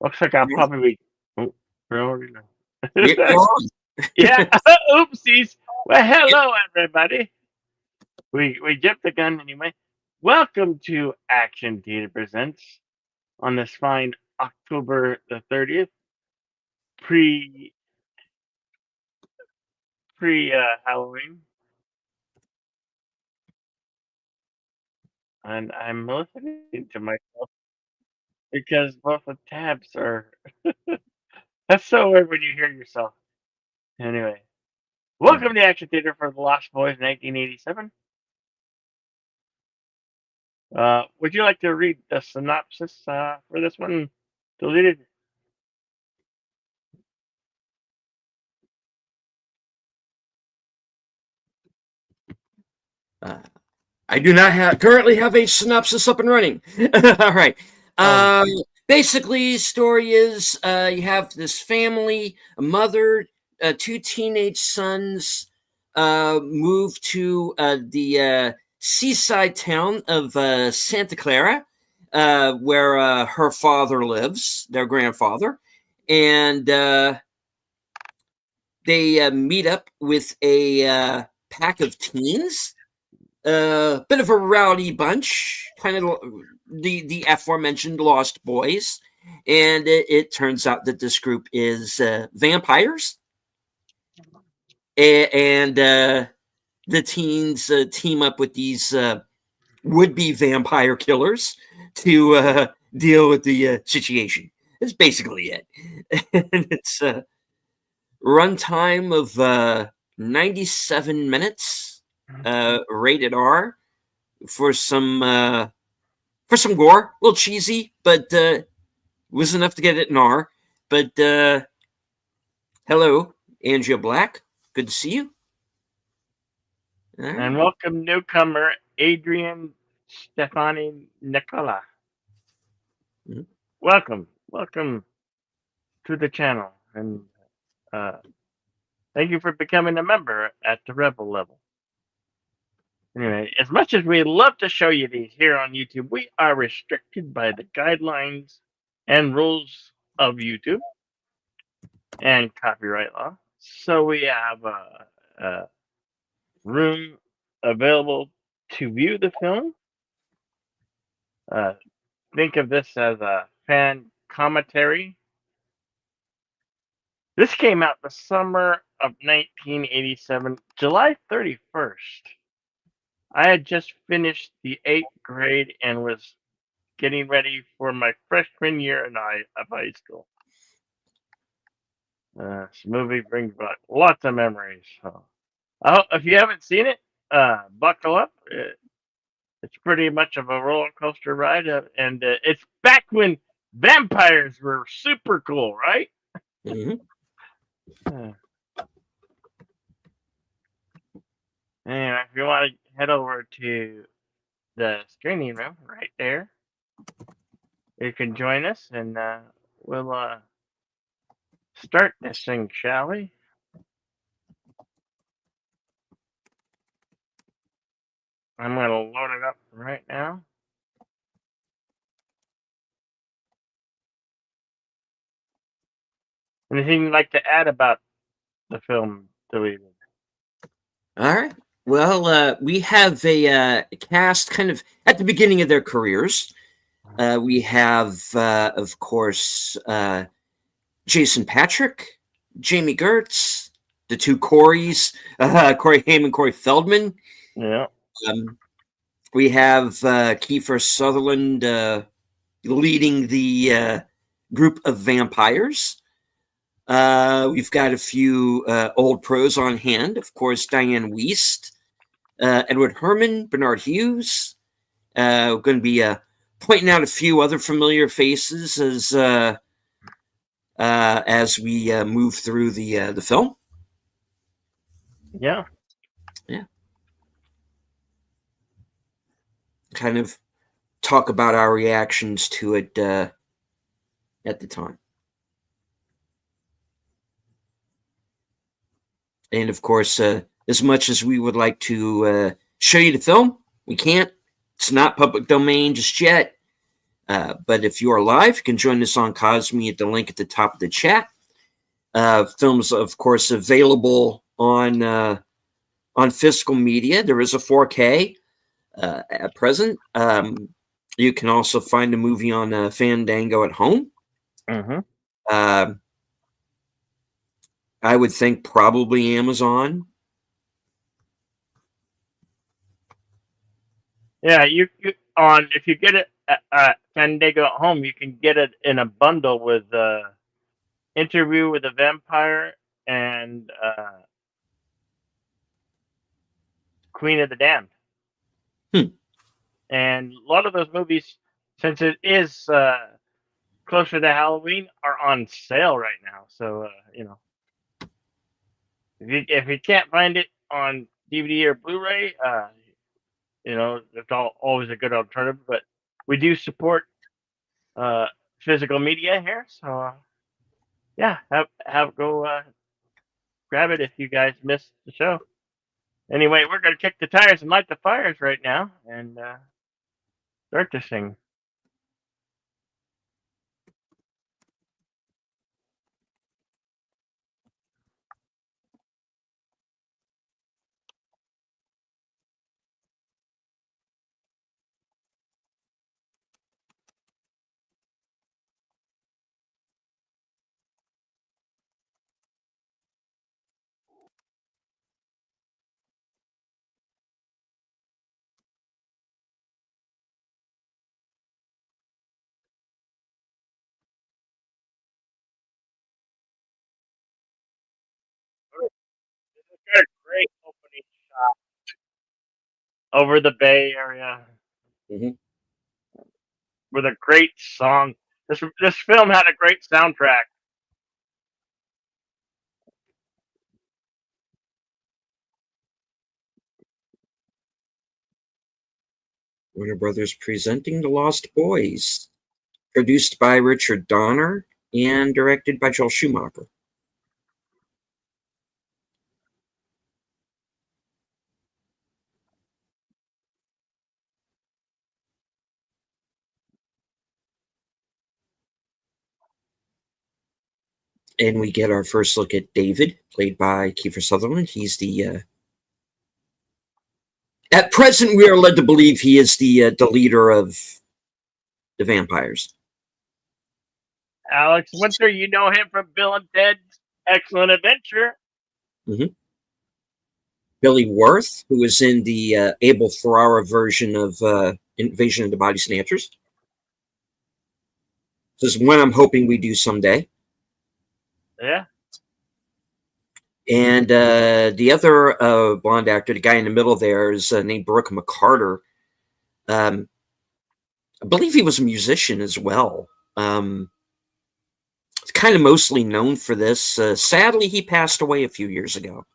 Looks like I'll probably be. Oh, we're already We're done. on. Yeah. Oopsies. Well, hello everybody. We jumped the gun anyway. Welcome to Action Theater Presents on this fine October the 30th, pre Halloween, and I'm listening to myself because both the tabs are. That's so weird when you hear yourself. Anyway, welcome to Action Theater for the Lost Boys, 1987. Would you like to read the synopsis for this one? Deleted. Uh, I do not currently have a synopsis up and running. All right. Oh, Um, Basically, story is you have this family, a mother, two teenage sons, move to the seaside town of Santa Clara, where her father lives, their grandfather, and they meet up with a pack of teens, bit of a rowdy bunch, kind of the aforementioned Lost Boys, and it turns out that this group is vampires, and the teens team up with these would-be vampire killers to deal with the situation. That's basically it, and it's a runtime of 97 minutes, rated R for some gore, a little cheesy, but was enough to get it an R. But hello, Andrea Black. Good to see you. All and right. welcome newcomer Adrian Stefani Nicola. Mhm. Welcome to the channel, and uh, thank you for becoming a member at the Rebel level. Anyway, as much as we love to show you these here on YouTube, we are restricted by the guidelines and rules of YouTube and copyright law. So we have a room available to view the film. Uh, think of this as a fan commentary. This came out the summer of 1987, July 31st. I had just finished the 8th grade and was getting ready for my freshman year of high school. This movie brings back lots of memories. So, if you haven't seen it, buckle up. It's pretty much of a roller coaster ride, and it's back when vampires were super cool, right? Mhm. Uh, anyway, if you want to head over to the screening room right there, you can join us, and we'll start this thing, shall we? I'm going to load it up right now. Anything you'd like to add about the film, Deleted? All right. Well, we have a cast kind of at the beginning of their careers. We have, of course, Jason Patrick, Jamie Gertz, the two Coreys, Corey Haim and Corey Feldman. Yeah. Um, we have Kiefer Sutherland leading the group of vampires. We've got a few old pros on hand. Of course, Diane Wiest, Edward Herman, Bernard Hughes. We're going to be pointing out a few other familiar faces as we move through the film. Yeah. Yeah. Kind of talk about our reactions to it at the time. And of course, as much as we would like to show you the film, we can't. It's not public domain just yet. But if you are live, you can join us on Cosme at the link at the top of the chat. Films, of course, available on physical media. There is a 4K at present. You can also find the movie on Fandango at home. Mm-hmm. I would think probably Amazon. Yeah, you on if you get it at Fandango at home, you can get it in a bundle with Interview with a Vampire and Queen of the Damned. Hmm. And a lot of those movies, since it is closer to Halloween, are on sale right now. So if you can't find it on DVD or Blu-ray, it's always a good alternative. But we do support physical media here, so yeah, have go grab it if you guys missed the show. Anyway, we're gonna kick the tires and light the fires right now, and start this thing. Got a great opening shot over the Bay Area Mm-hmm. with a great song. This film had a great soundtrack. Warner Brothers presenting The Lost Boys, produced by Richard Donner and directed by Joel Schumacher. And we get our first look at David, played by Kiefer Sutherland. He's the at present we are led to believe he is the leader of the vampires. Alex Winter, you know him from Bill and Ted's Excellent Adventure. Mm-hmm. Billy Worth, who is in the Abel Ferrara version of Invasion of the Body Snatchers. This is one I'm hoping we do someday. Yeah. And the other blonde actor, the guy in the middle there, is named Brooke McCarter. I believe he was a musician as well. He's kind of mostly known for this. Sadly, he passed away a few years ago.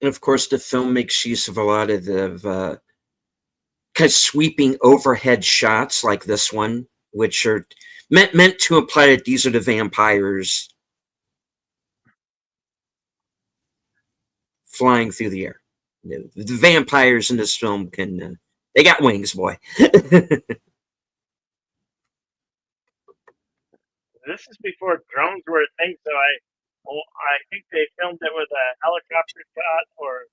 And of course, the film makes use of a lot of the kind of sweeping overhead shots like this one, which are meant to imply that these are the vampires flying through the air. The vampires in this film can they got wings, boy. This is before drones were a thing, so I think they filmed it with a helicopter shot or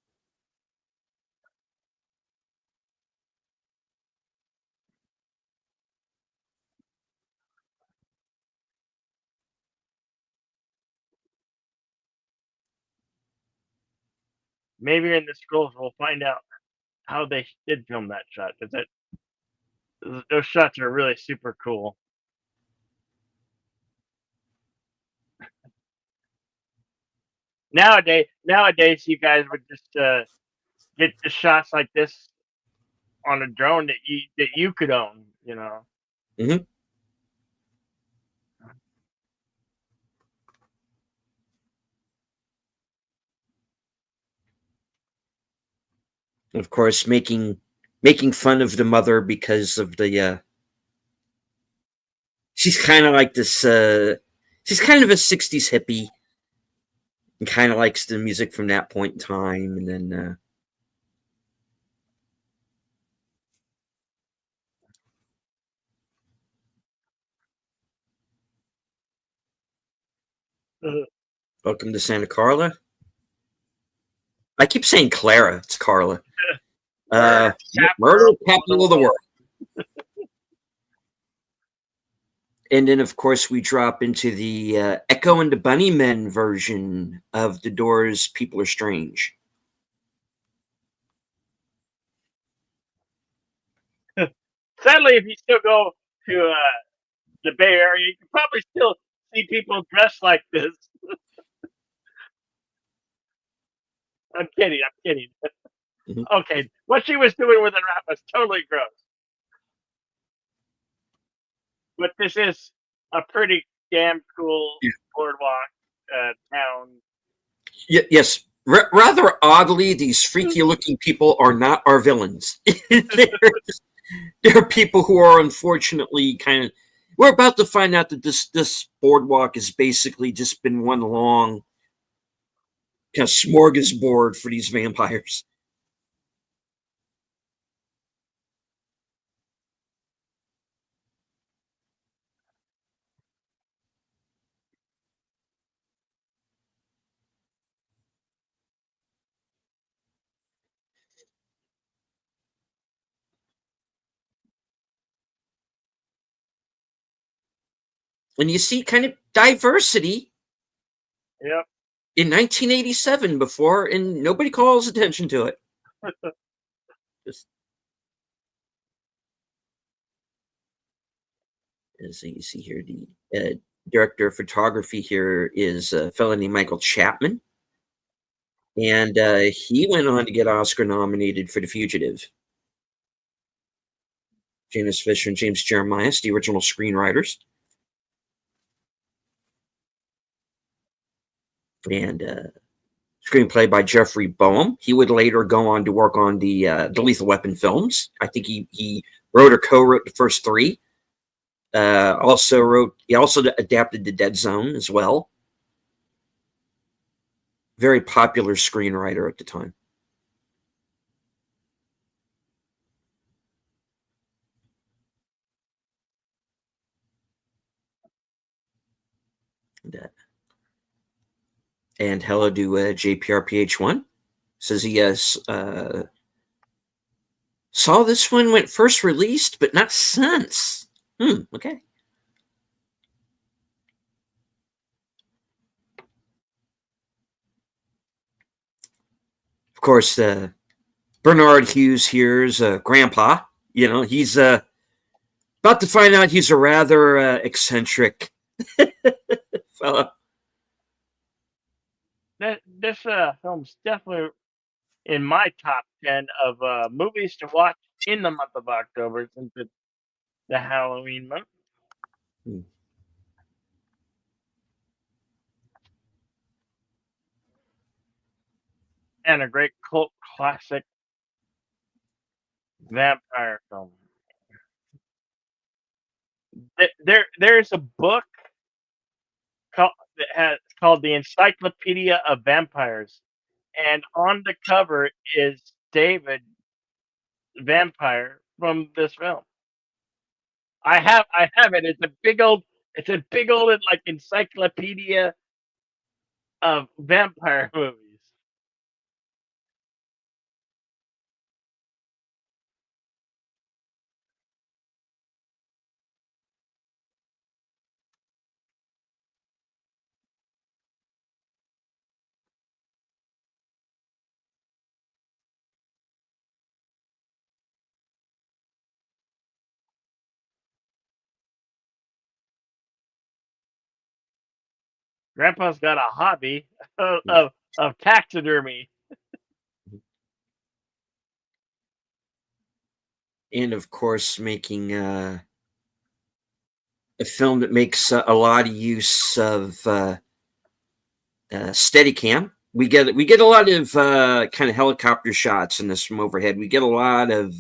maybe in the scrolls we'll find out how they did film that shot because those shots are really super cool. Nowadays, you guys would just get the shots like this on a drone that you could own. Mm-hmm. Of course, making fun of the mother because of the she's kind of like this she's kind of a 60s hippie and kind of likes the music from that point in time, and then Welcome to Santa Carla. I keep saying Clara, it's Carla. Murder, Murder capital of the world. And then, of course, we drop into the Echo and the Bunnymen version of The Doors' People Are Strange. Sadly, if you still go to the Bay Area, you can probably still see people dressed like this. I'm kidding. I'm kidding. Mhm. Okay, what she was doing with the rap was totally gross. But this is a pretty damn cool Yeah. boardwalk town. Yes, rather oddly, these freaky-looking people are not our villains. they're people who are unfortunately kind of. We're about to find out that this boardwalk has basically just been one long kind of smorgasbord for these vampires. And you see kind of diversity Yep. in 1987 before, and nobody calls attention to it. Just as you see here, the director of photography here is a fellow named Michael Chapman, and he went on to get Oscar nominated for The Fugitive. James Fisher and James Jeremias, the original screenwriters, and screenplay by Jeffrey Boehm. He would later go on to work on the Lethal Weapon films. I think he wrote or co-wrote the first three. He also adapted the Dead Zone as well. Very popular screenwriter at the time. And hello to JPRPH1. Says he saw this one when it first released, but not since. Okay. Of course, Bernard Hughes here's grandpa. You know, he's about to find out he's a rather eccentric fellow. This film's definitely in my top 10 of movies to watch in the month of October since it's the Halloween month. Hmm. And a great cult classic vampire film. There's a book called the Encyclopedia of Vampires, and on the cover is David Vampire from this film. I have it. It's a big old like encyclopedia of vampire movies. Grandpa's got a hobby of Yeah. of taxidermy. And of course, making a film that makes a lot of use of Steadicam. we get a lot of kind of helicopter shots in this from overhead. We get a lot of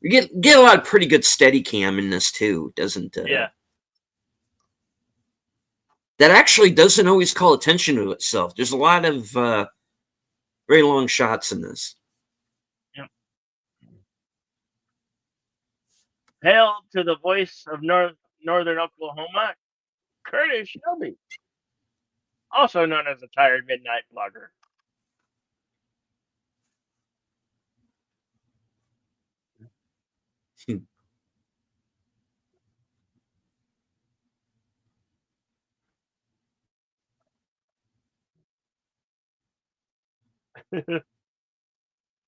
we get a lot of pretty good steady cam in this too, doesn't Yeah. that actually doesn't always call attention to itself. There's a lot of very long shots in this. Yep. Hail to the voice of Northern Oklahoma, Curtis Shelby, also known as the Tired Midnight Blogger.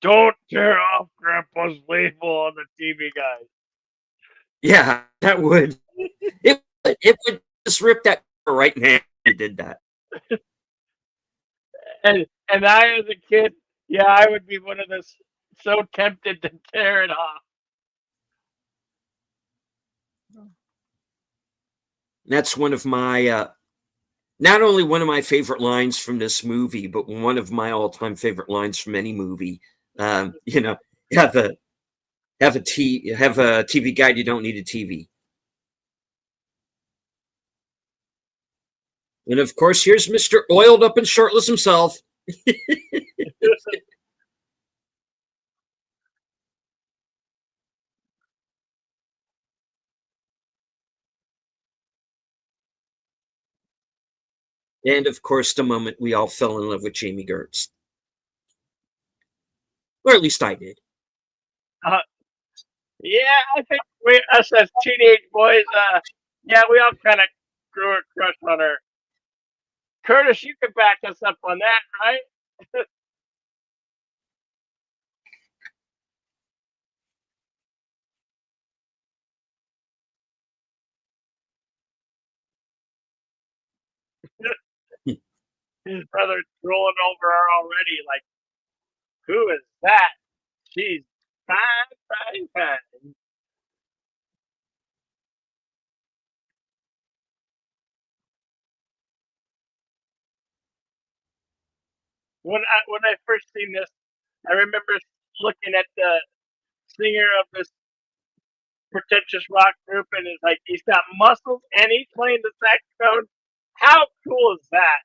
Don't tear off Grandpa's label on the TV, guys. Yeah, that would it would just rip that right in half if it did that. And I, as a kid, yeah, I would be one of those so tempted to tear it off. That's one of my not only one of my favorite lines from this movie, but one of my all-time favorite lines from any movie. You know, have a have a TV guide. You don't need a TV. And of course, here's Mr. Oiled Up and Shirtless himself. And of course, the moment we all fell in love with Jamie Gertz. Or at least I did. Uh, yeah, I think us as teenage boys, yeah, we all kind of grew a crush on her. Curtis, you can back us up on that, right? His brother's rolling over her already. Like, who is that? She's fine, fine, fine. When I first seen this, I remember looking at the singer of this pretentious rock group, and it's like he's got muscles and he's playing the saxophone. How cool is that?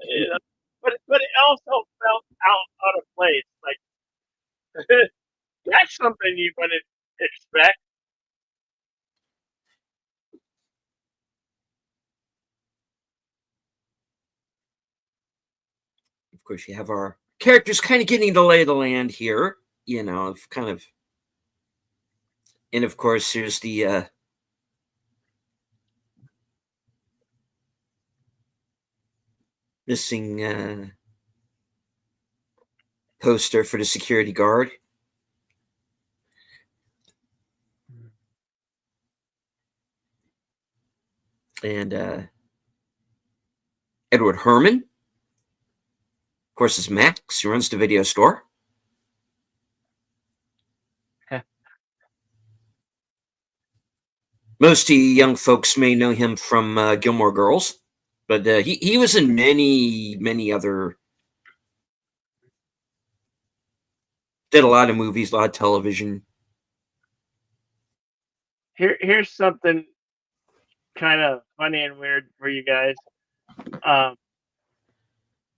You know? But it also felt out of place. Like that's something you wouldn't expect. Of course, you have our characters kind of getting to lay the land here. You know, kind of, and of course, there's the missing poster for the security guard. And Edward Herman, of course, is Max, who runs the video store. Most of you young folks may know him from Gilmore Girls, but he was in many other. Did a lot of movies, a lot of television. Here's something kind of funny and weird for you guys. Um,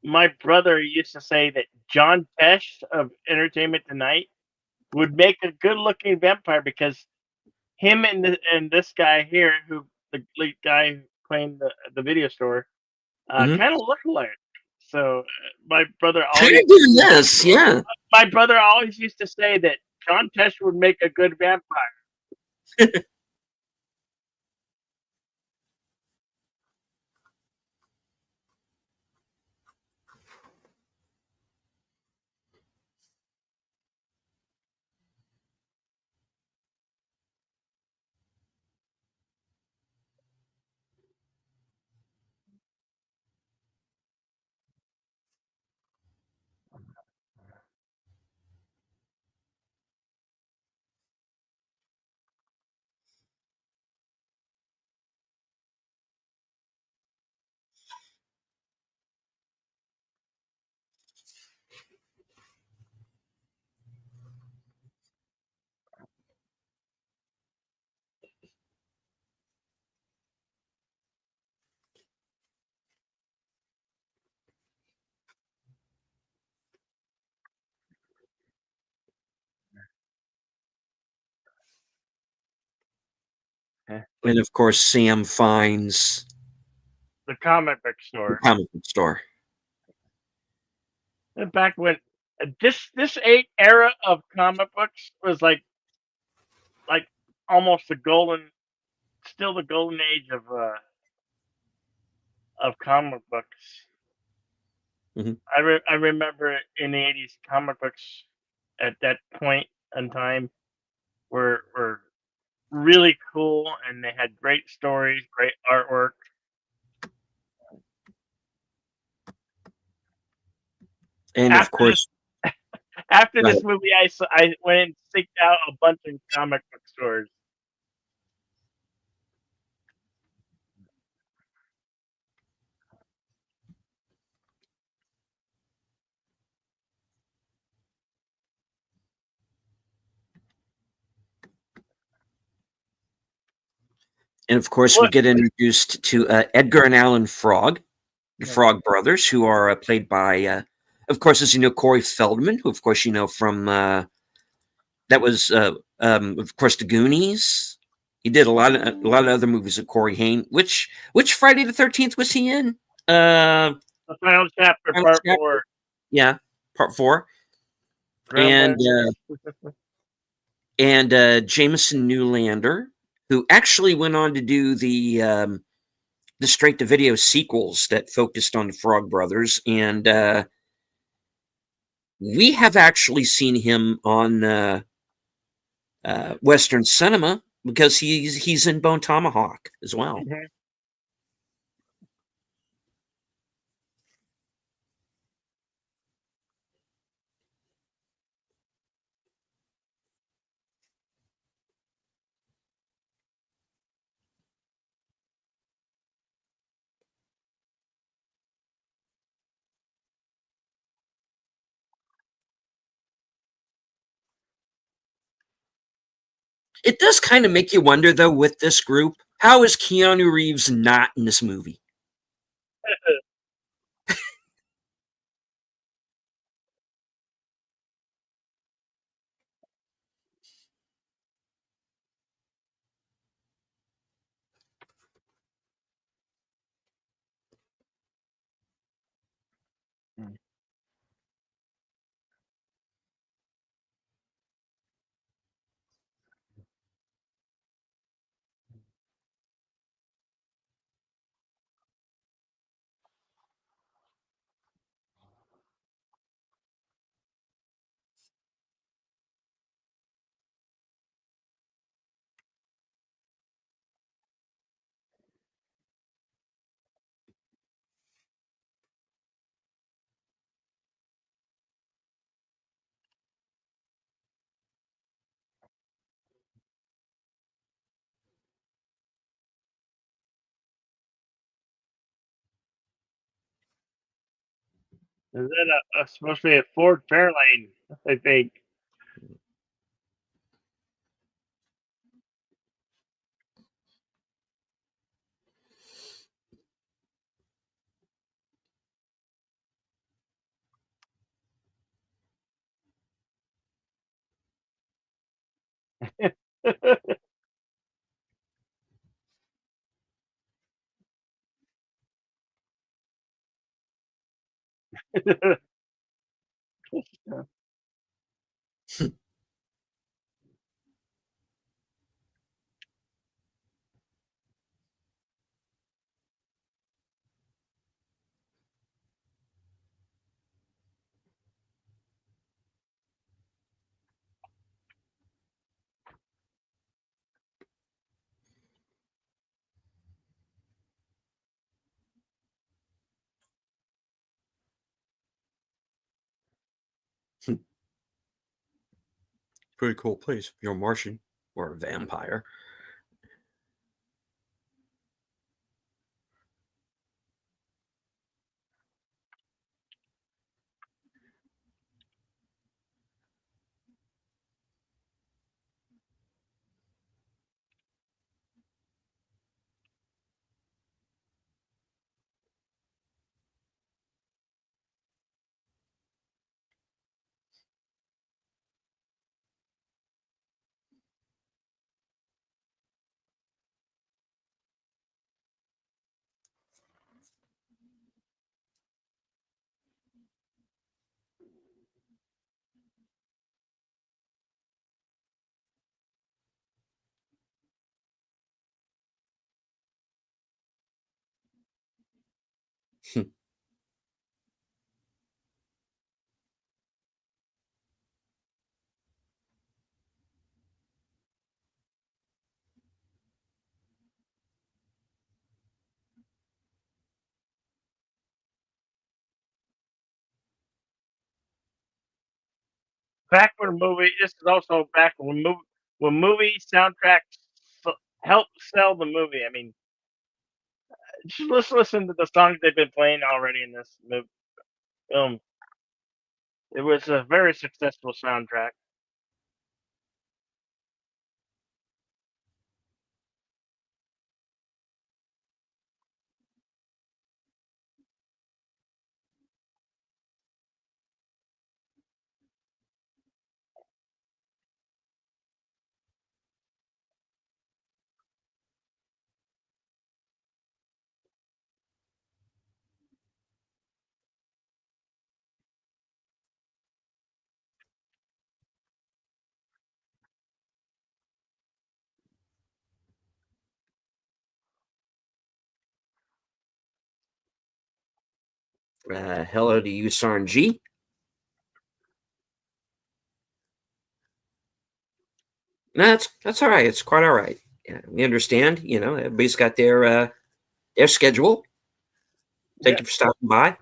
my brother used to say that John Tesh of Entertainment Tonight would make a good-looking vampire because him and this guy here, who the lead guy playing the video store, Mm-hmm. kind of look alike. So my brother Kind always of doing this, yeah. my brother always used to say that John Tesh would make a good vampire. And of course, Sam finds The comic book the store. comic book store. And back when this eight era of comic books was like almost the golden, still the golden age of comic books. Mhm. I remember in the 80s, comic books at that point in time were really cool, and they had great stories, great artwork. And of After this course, after right. this movie, I went and seeked out a bunch of comic book stores. And of course, we What? get introduced to Edgar and Alan Frog, the Frog brothers, who are played by, of course, as you know, Corey Feldman, who, of course, you know from that was, of course, The Goonies. He did a lot of other movies with Corey Haim. Which Friday the 13th was he in? The final chapter, Final part Chapter? 4. Yeah, part 4. And Gremlins. Jameson Newlander, who actually went on to do the straight to video sequels that focused on the Frog Brothers, and we have actually seen him on Western cinema because he's in Bone Tomahawk as well. Mhm. It does kind of make you wonder, though, with this group, how is Keanu Reeves not in this movie? Is that supposed to be a Ford Fairlane? I think. Pretty cool place if you're a Martian or a vampire. back when movie. This is also back when movie soundtracks help sell the movie. I mean, just let's listen to the songs they've been playing already in this film. It was a very successful soundtrack. Hello to you, Sarnji. No, that's all right. It's quite all right. Yeah, we understand. Everybody's got their schedule. Yeah, Thank you for stopping by.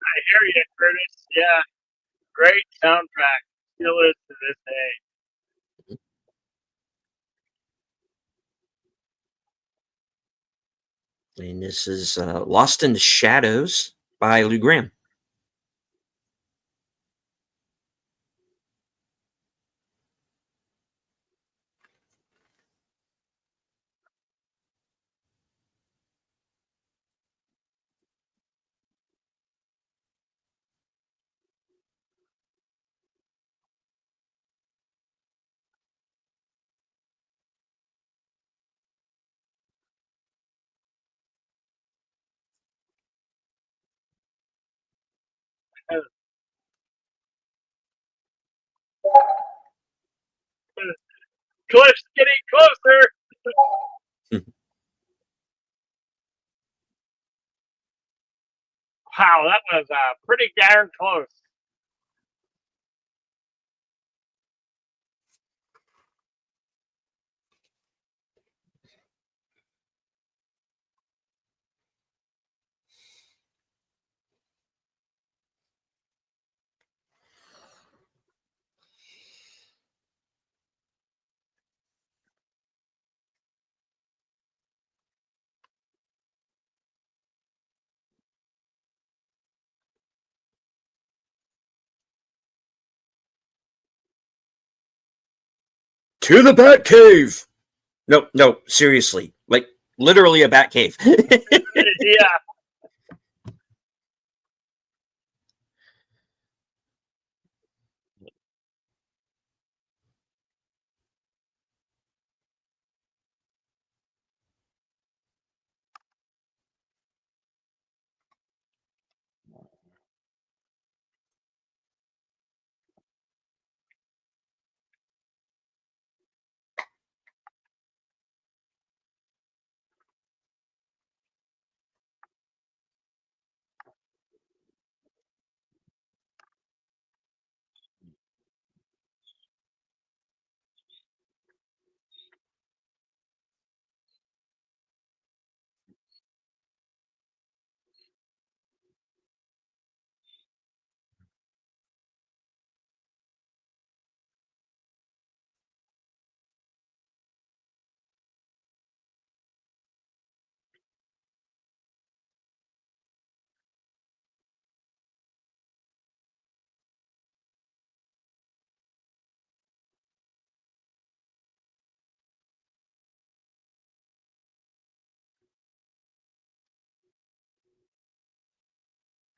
I hear you, Curtis. Yeah, great soundtrack. Still is to this day. And this is Lost in the Shadows by Lou Graham. Cliff's getting closer. Wow, that was pretty darn close. To the Bat Cave. No, no, seriously, like literally a bat cave. Yeah,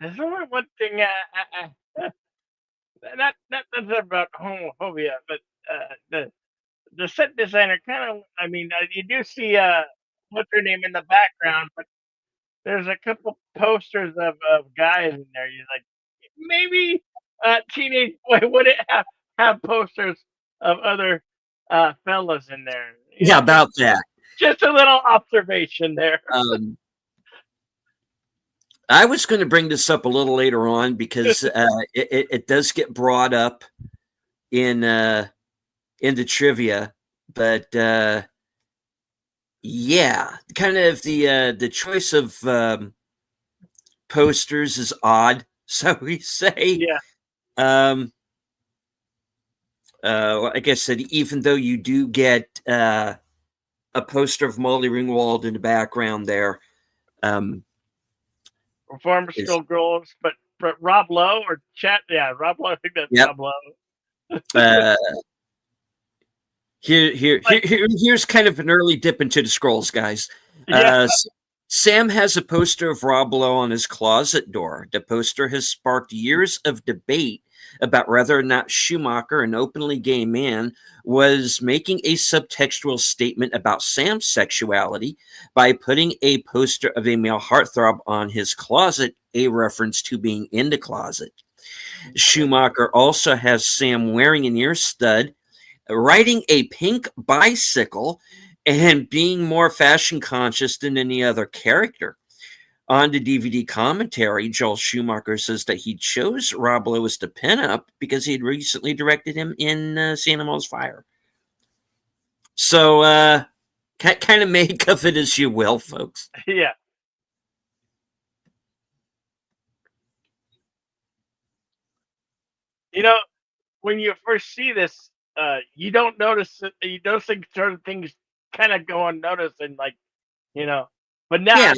there's only one thing. Not that's about homophobia, but the set designer kind of. I mean, you do see what's her name in the background, but there's a couple posters of guys in there. You're like, maybe teenage boy wouldn't have posters of other fellas in there. Yeah, about that. Just a little observation there. Um, I was going to bring this up a little later on because it does get brought up in the trivia, but yeah, kind of the choice of posters is odd, so we say. Yeah, Um, like I said, even though you do get a poster of Molly Ringwald in the background there, um, reformer is school girls, but Rob Lowe or Chat. Yeah, Rob Lowe. I think that's yep. Rob Lowe. Uh, Like, here's kind of an early dip into the scrolls, guys. yeah, Sam has a poster of Rob Lowe on his closet door. The poster has sparked years of debate about whether or not Schumacher, an openly gay man, was making a subtextual statement about Sam's sexuality by putting a poster of a male heartthrob on his closet, a reference to being in the closet. Schumacher also has Sam wearing an ear stud, riding a pink bicycle, and being more fashion conscious than any other character. On the DVD commentary, Joel Schumacher says that he chose Rob Lowe as the pinup because he had recently directed him in St. Elmo's Fire. So, kind of make of it as you will, folks. yeah. You know, when you first see this, you don't notice it. You don't think certain things kind of go unnoticed, and like you know. But now, Yeah,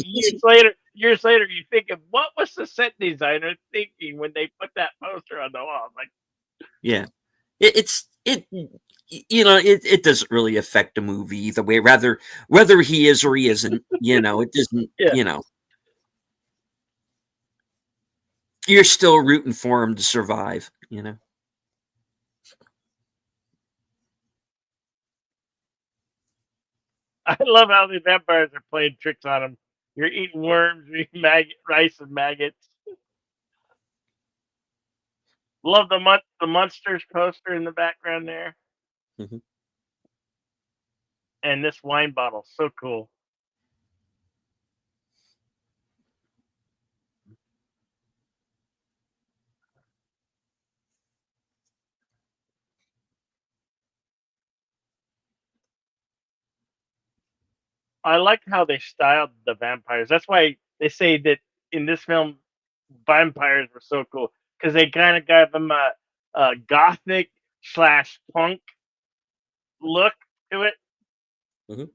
years later, you think of what was the set designer thinking when they put that poster on the wall? Like, yeah. It's it. It doesn't really affect the movie either way. Rather, whether he is or he isn't, it doesn't. yeah, You're still rooting for him to survive. I love how the vampires are playing tricks on him. You're eating worms, you're eating rice and maggots. Love the monsters poster in the background there, Mhm. and this wine bottle, so cool. I like how they styled the vampires. That's why they say that in this film, vampires were so cool because they kind of gave them a gothic slash punk look to it. Mhm.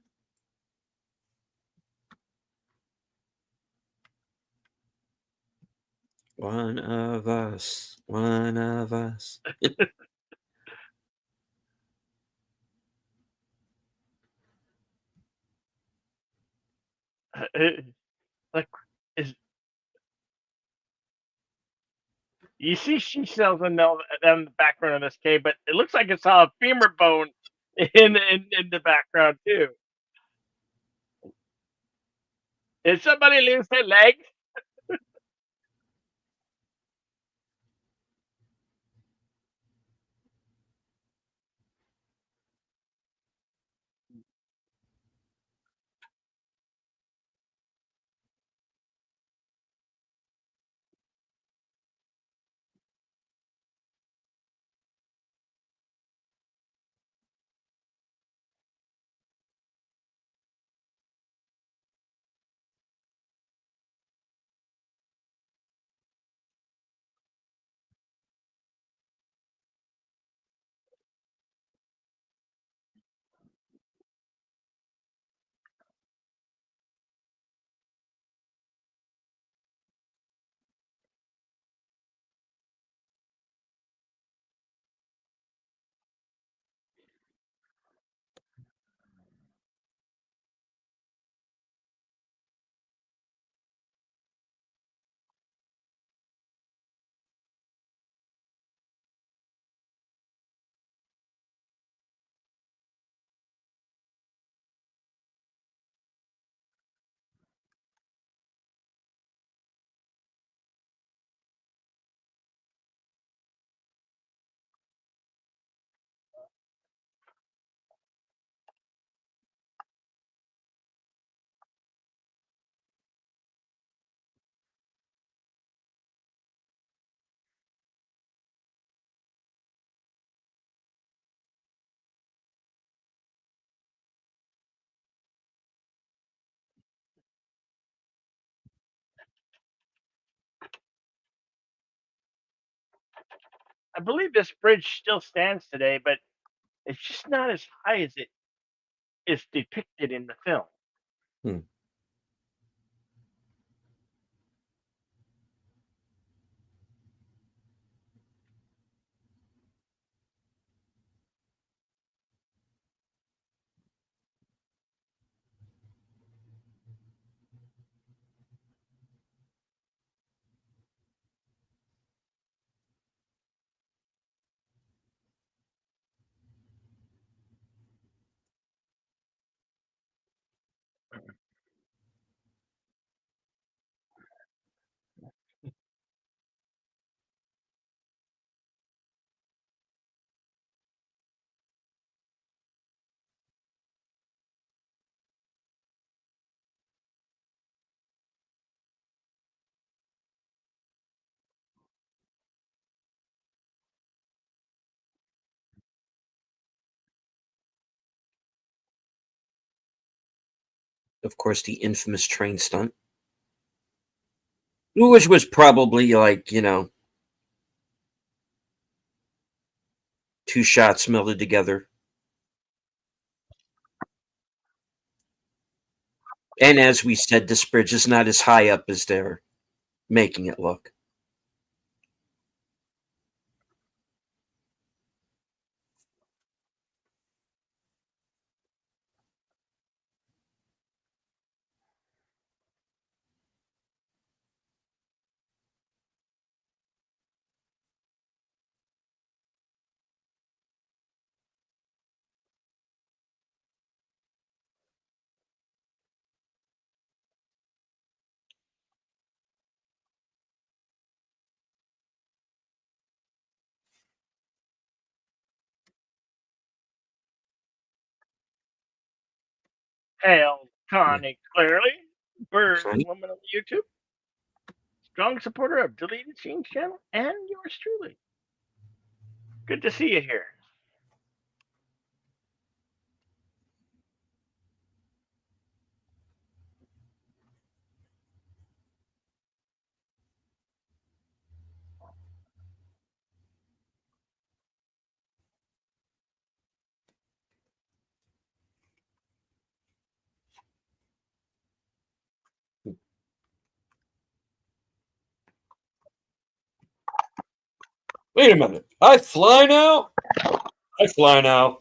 One of us, one of us. Like, is you see she sells in the background of this cave, but it looks like it's all a femur bone in the background too. Did somebody lose their leg? I believe this bridge still stands today, but it's just not as high as it is depicted in the film. Hmm. Of course, the infamous train stunt, which was probably like, two shots melded together. And as we said, this bridge is not as high up as they're making it look. Hail Yeah. Connie clearly, Bird Connie? Woman on YouTube, strong supporter of Deleted Scenes channel, and yours truly. Good to see you here. Wait a minute. I fly now? I fly now.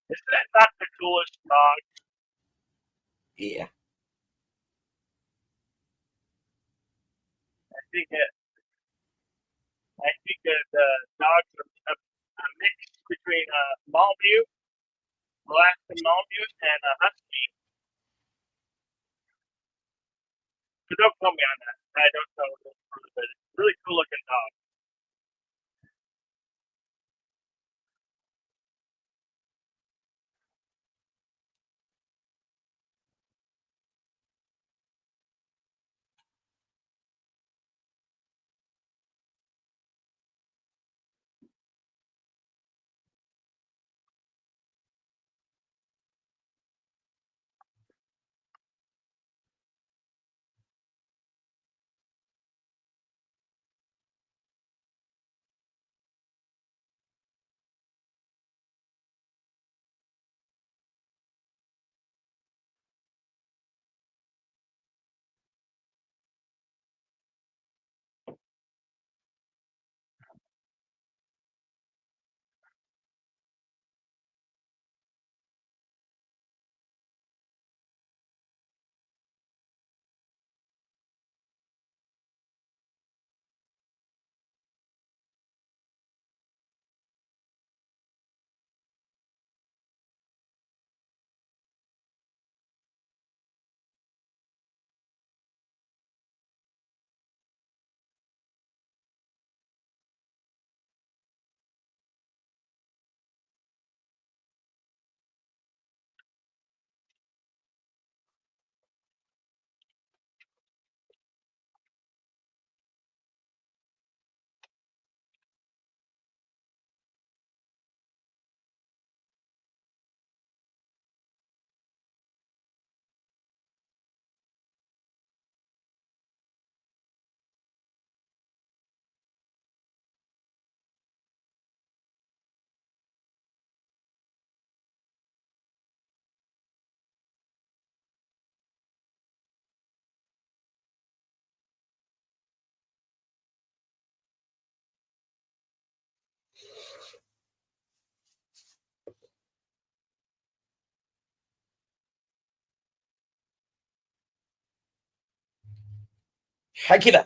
Isn't that not the coolest dog? Yeah. I think it, I think that the dogs are a mix between a Malamute, Alaskan Malamute, and a Husky. But don't quote me on that. I don't know this really, but it's a really cool looking dog. Hakiba.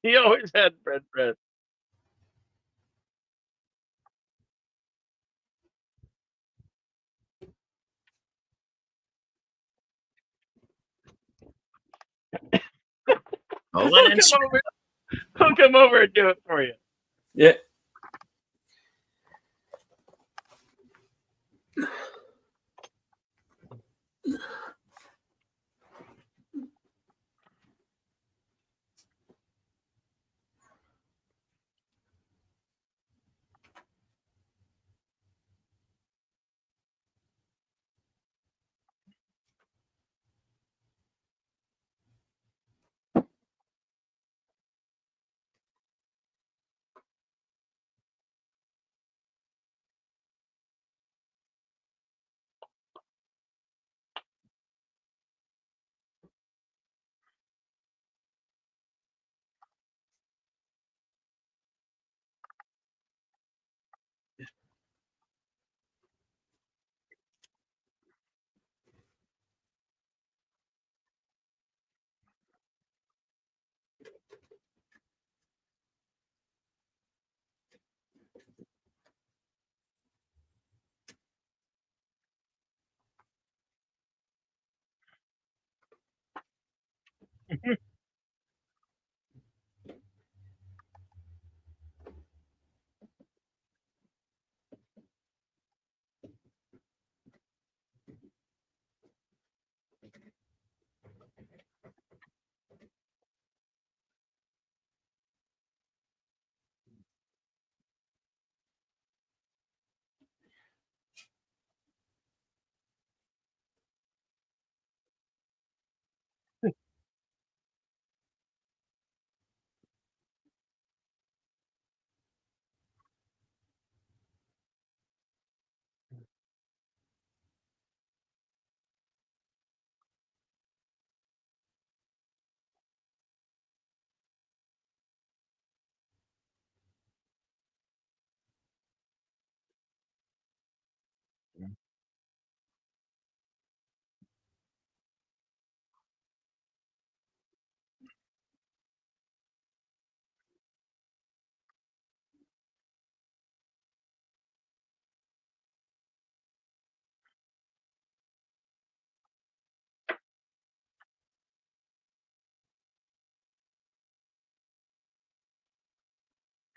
He always had red bread. Hold on, He'll come over. He'll come over and do it for you. yeah.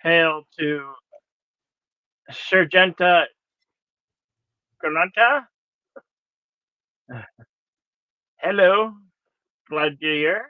Hail to Sergenta Granata. Hello, glad you're here.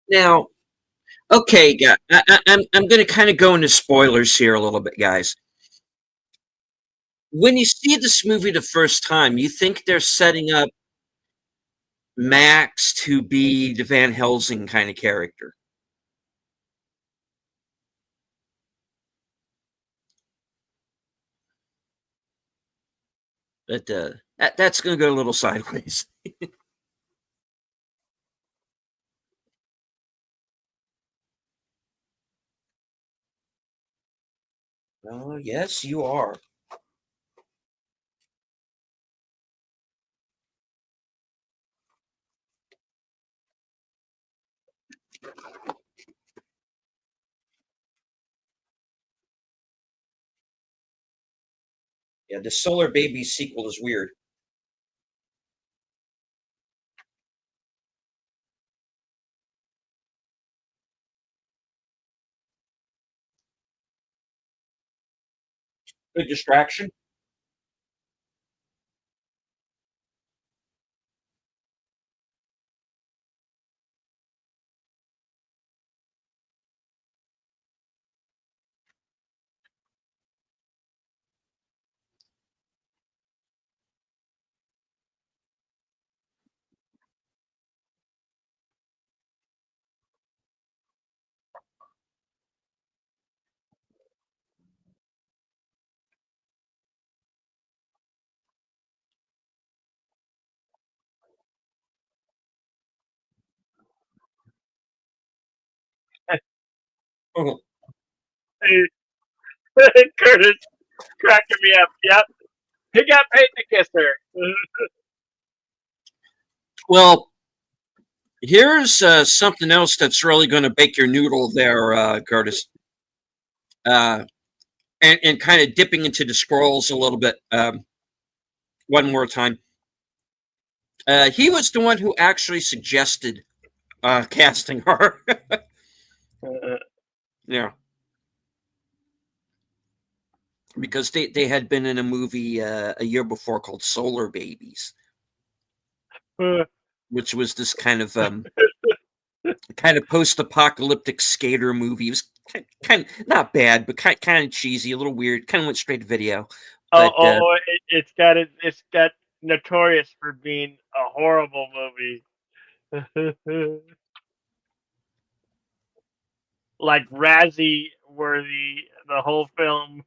Now, okay, I'm going to kind of go into spoilers here a little bit, guys. When you see this movie the first time, you think they're setting up Max to be the Van Helsing kind of character. But that's going to go a little sideways. Oh, yes, you are. Yeah, the Solar Babies sequel is weird. Good distraction. Curtis cracking me up. Yep, he got paid to kiss her. Well, here's something else that's really going to bake your noodle there, Curtis. Uh, and kind of dipping into the scrolls a little bit one more time. He was the one who actually suggested casting her. Yeah, because they had been in a movie a year before called Solar Babies, which was this kind of post-apocalyptic skater movie. It was kind of not bad, but kind of cheesy, a little weird. Kind of went straight to video. But It's got notorious for being a horrible movie. Like Razzie worthy the whole film.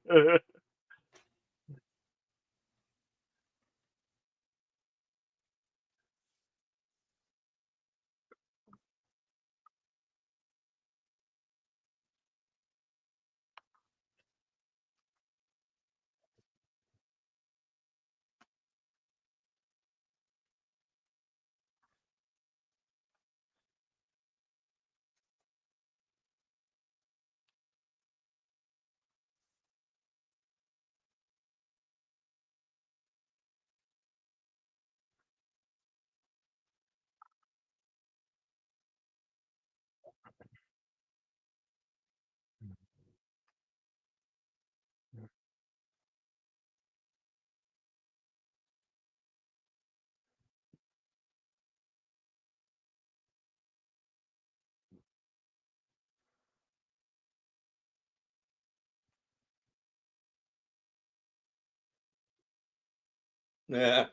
yeah.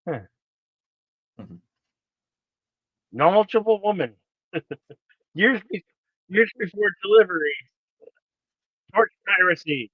Huh. Mhm. Knowledgeable woman. Years, be- years before delivery. Torch piracy.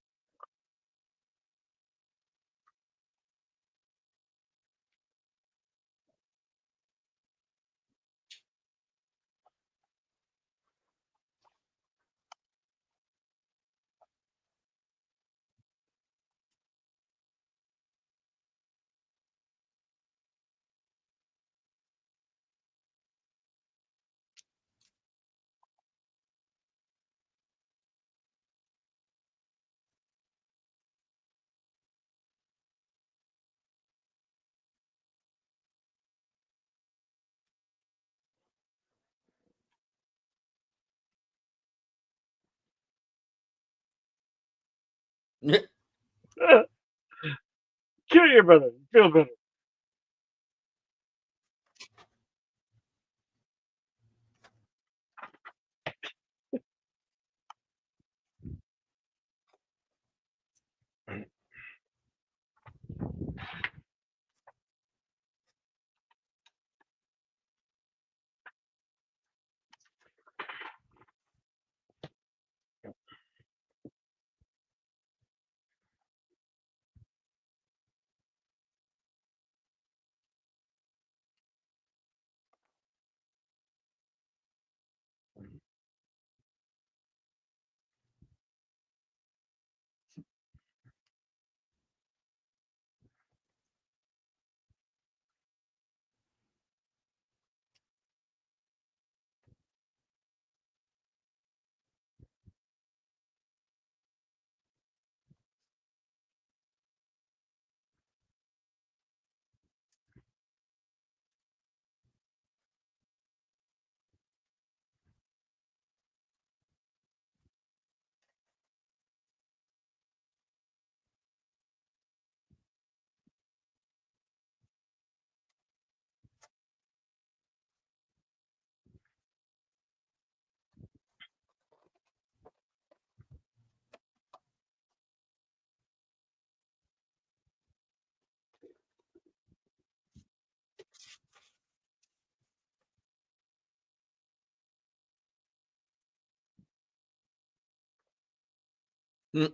Kill your brother. Feel better. Mm.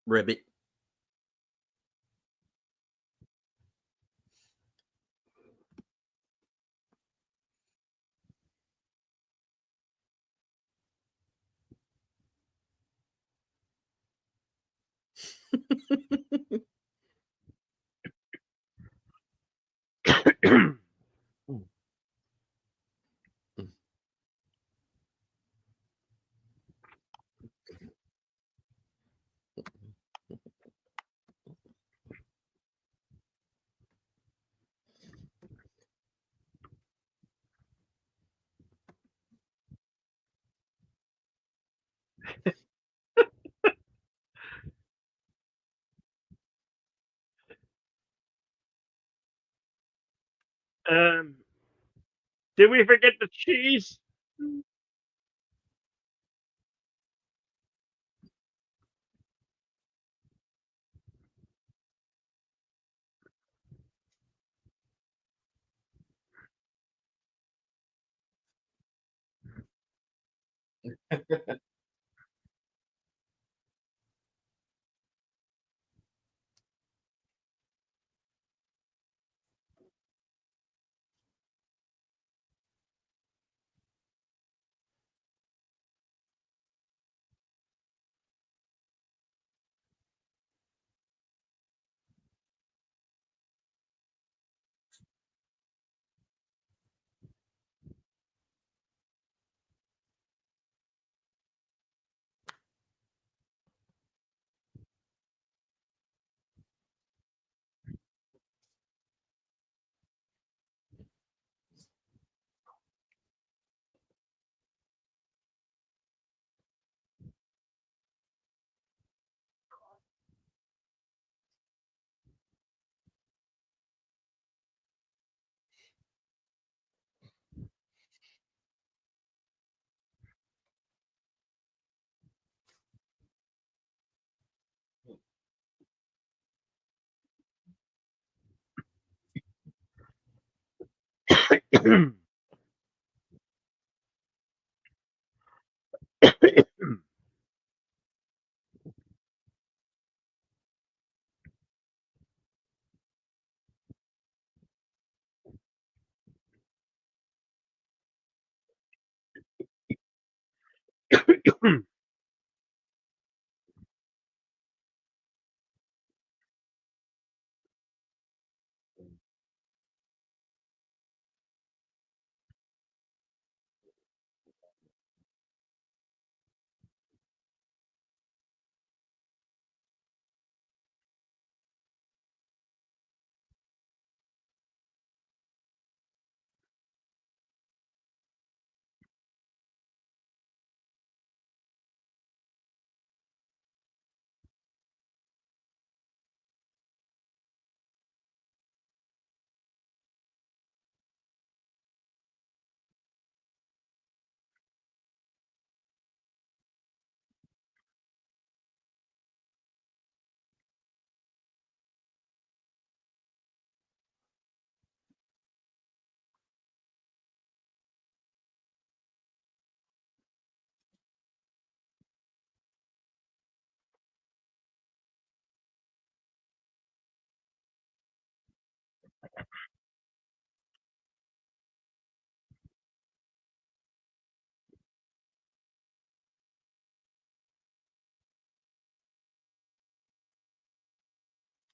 Ribbit. Um, did we forget the cheese?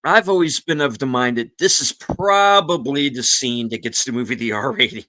I've always been of the mind that this is probably the scene that gets the movie the R rating.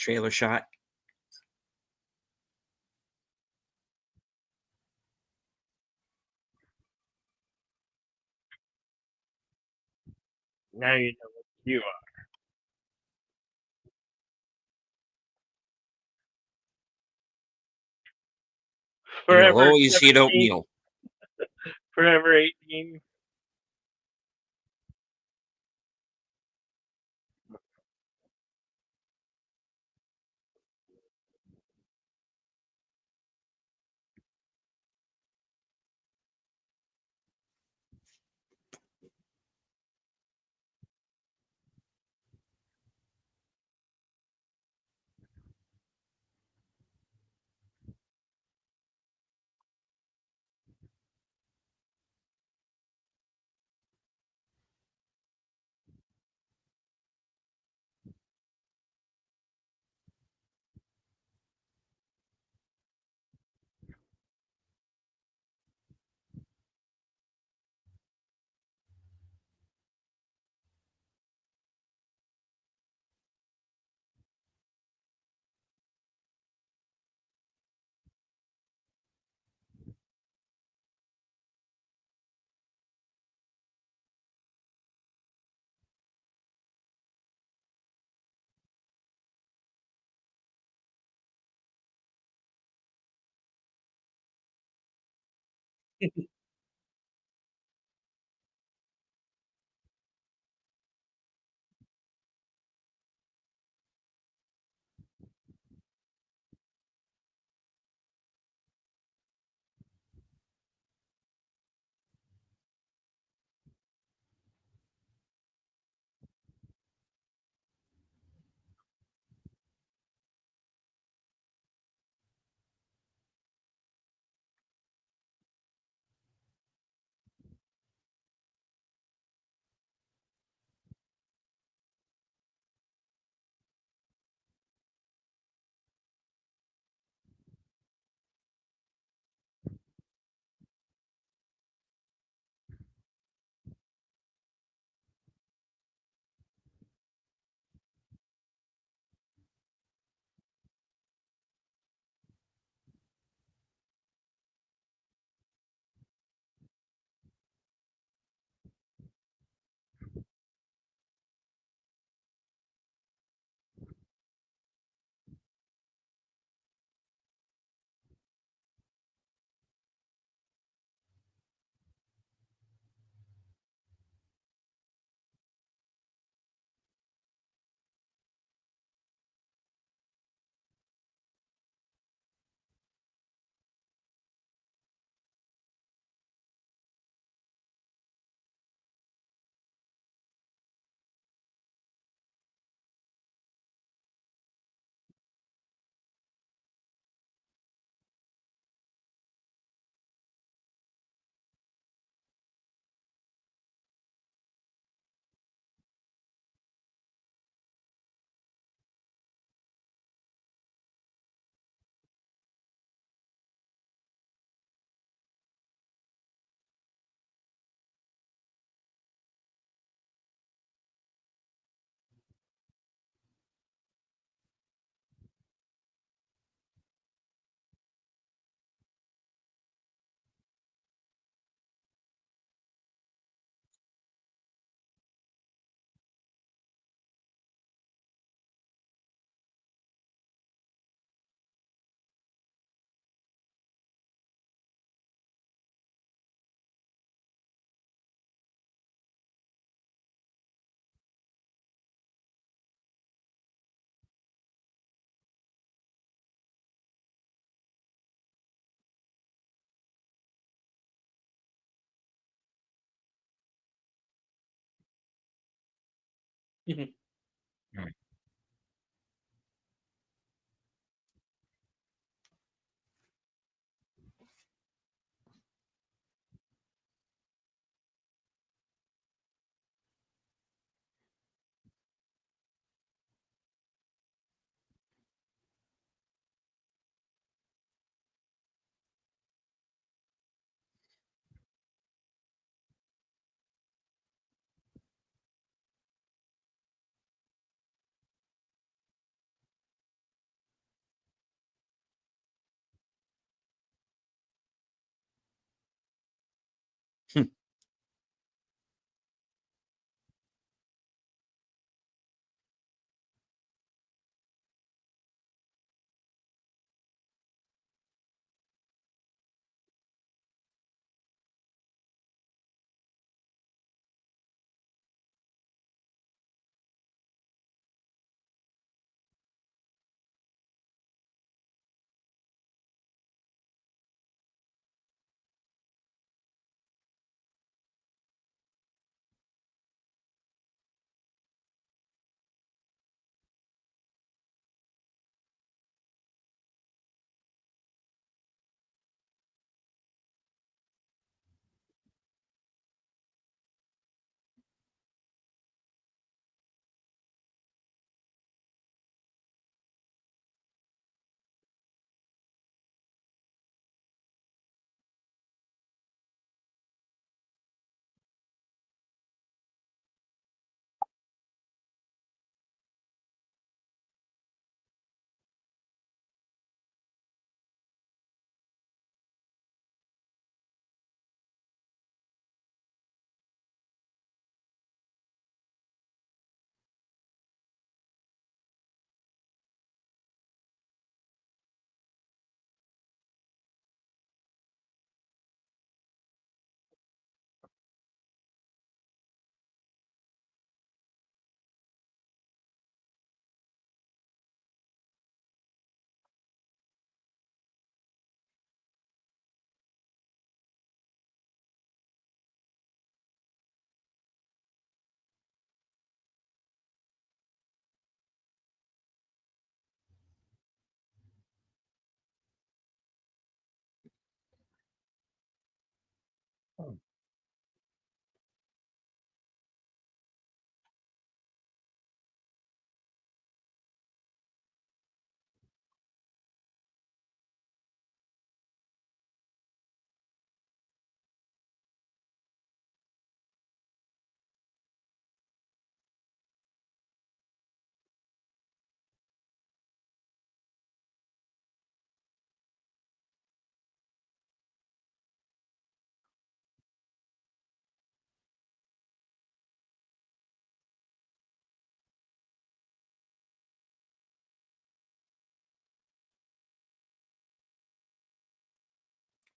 Trailer shot. Now you know what you are. And you'll Forever always eat 17, oatmeal. forever 18.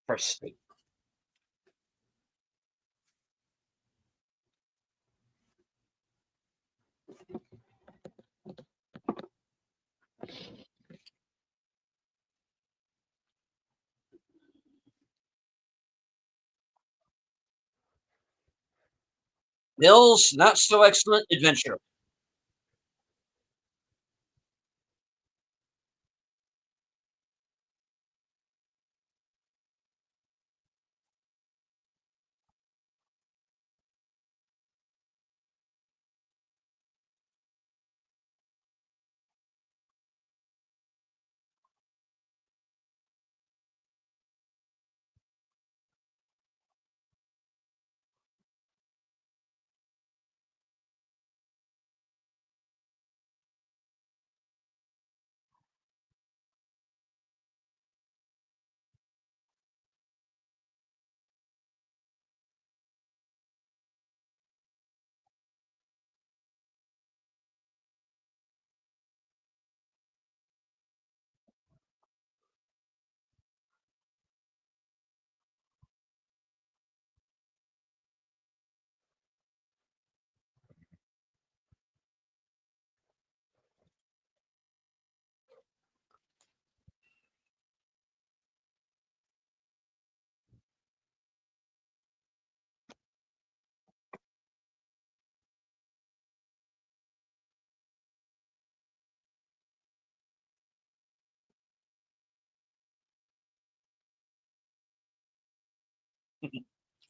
First state. Bill's not so excellent adventure.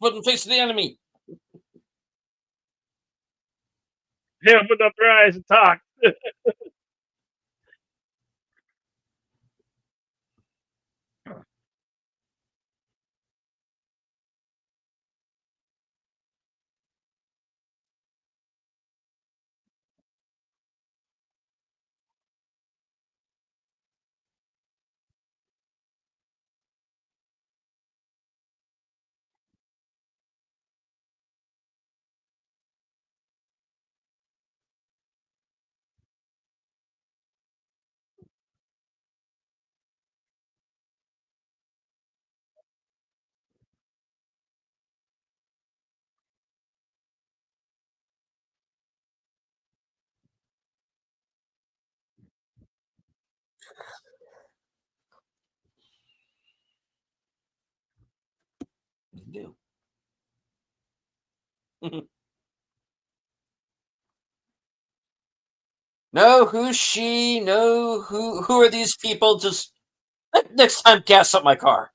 Put in the face of the enemy. They opened up their eyes and talked. Do. No, who's she? No, who are these people? Just next time, gas up my car.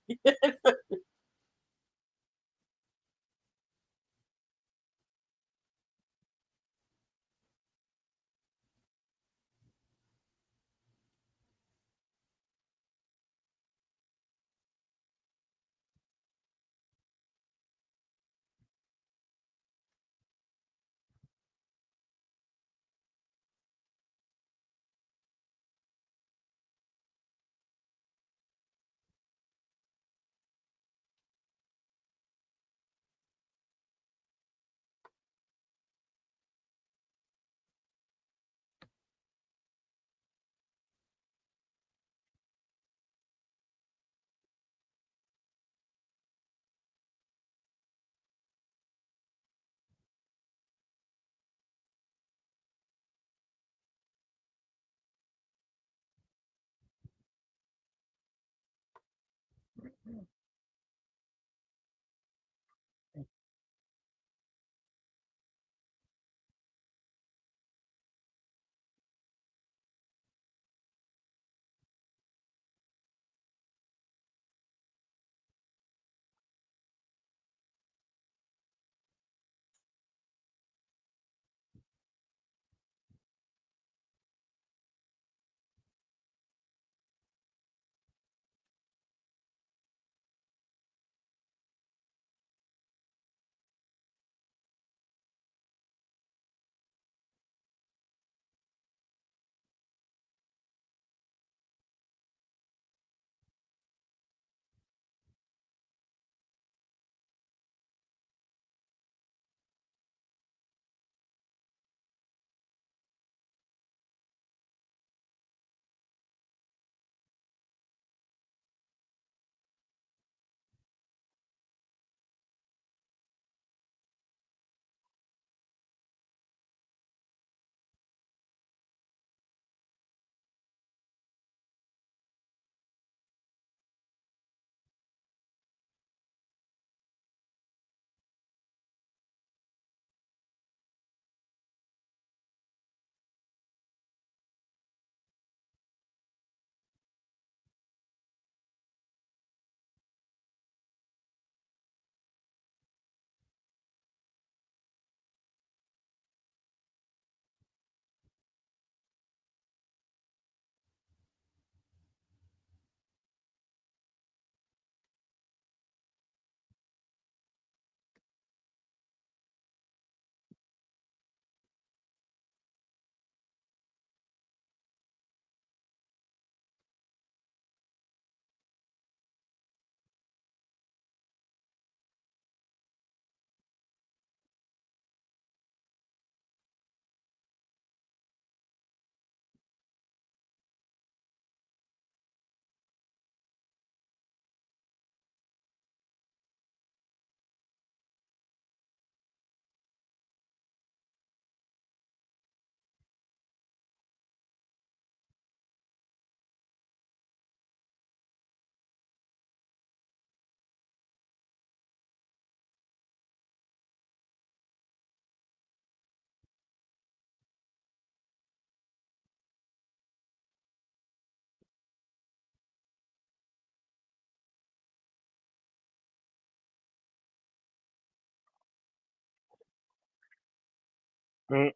Mm,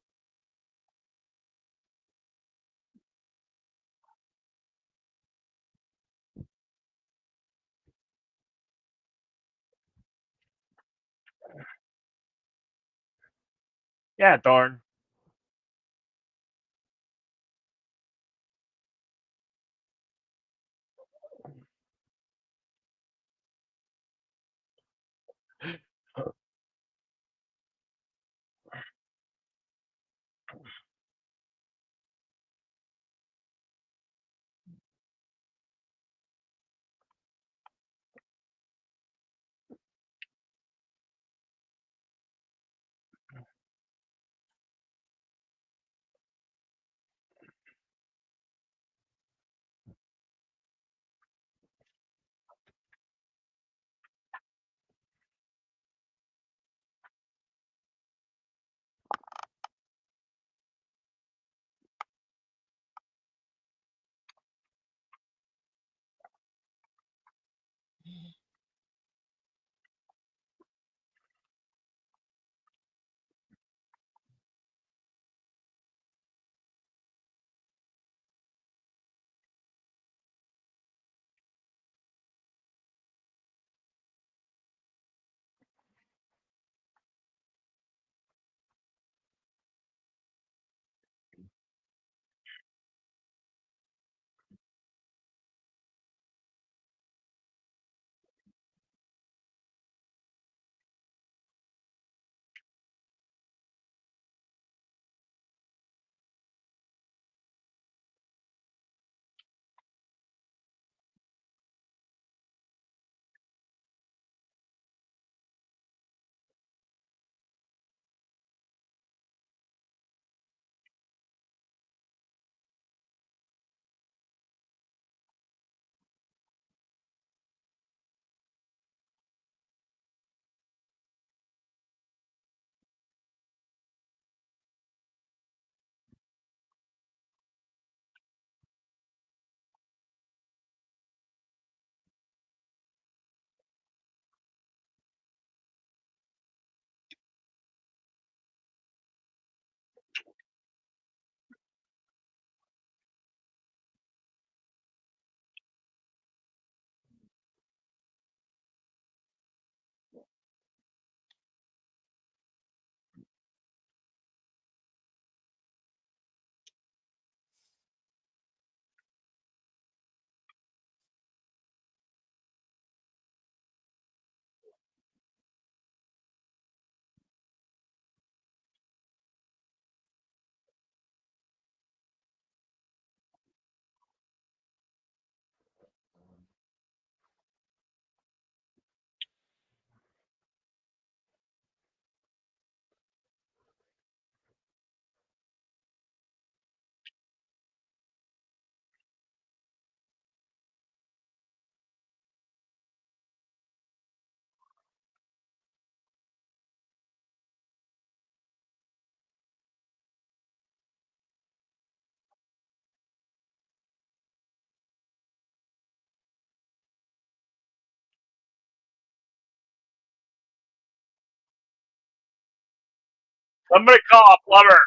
yeah, Thorn. Somebody call a plumber.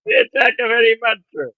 The attack of any monster.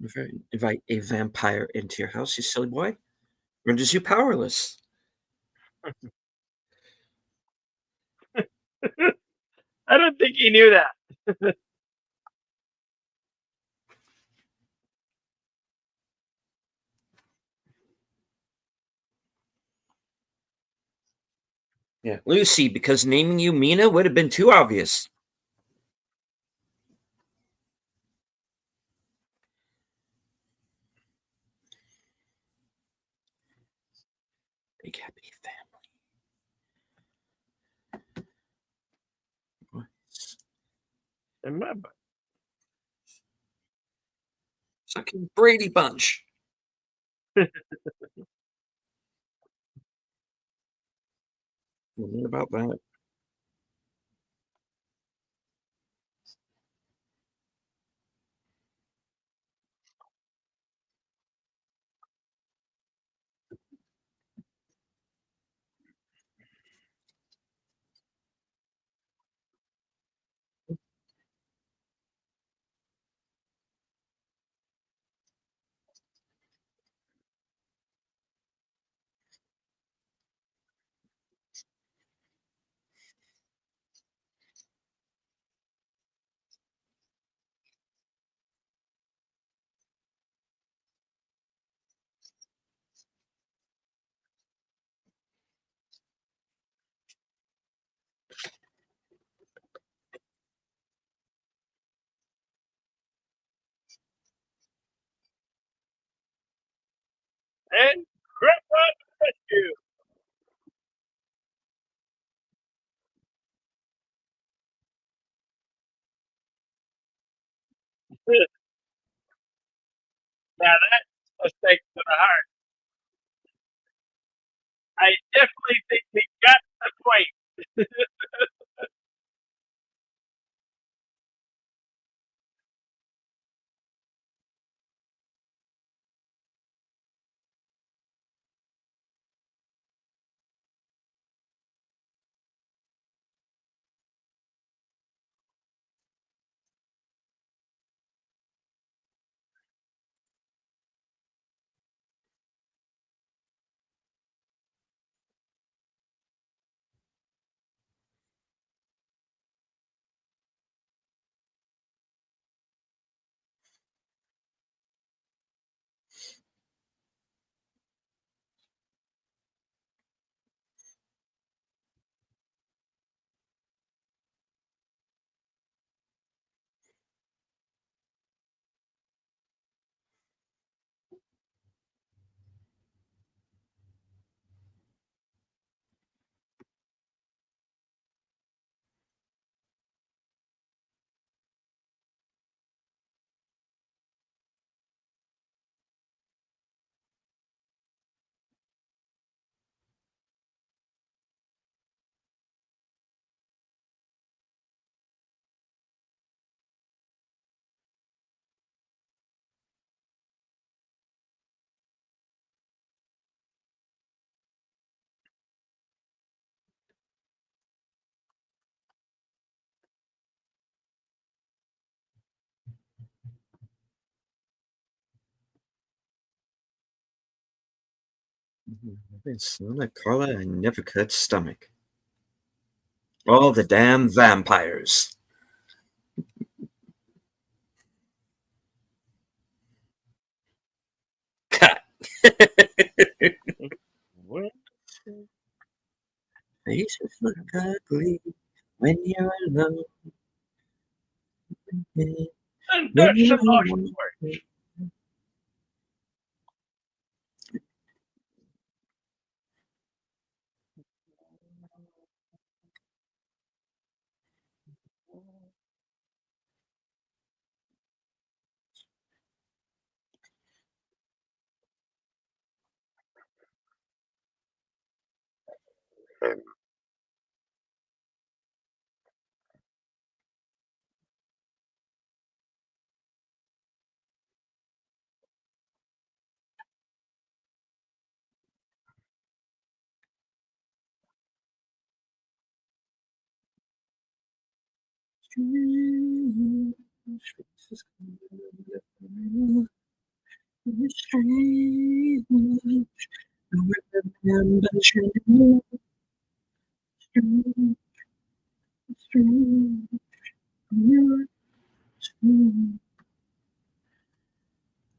If I invite a vampire into your house, you silly boy, renders you powerless. I don't think he knew that. Yeah, Lucy, because naming you Mina would have been too obvious. Big happy family. Remember. Fucking Brady Bunch. What about that? And Grandpa Rescue. Now that's a stake to the heart. I definitely think he got the point. It's not Carla and never cut stomach. All the damn vampires. Cut. What? Faces look ugly when you're alone. And When there's you're some more alone. stories.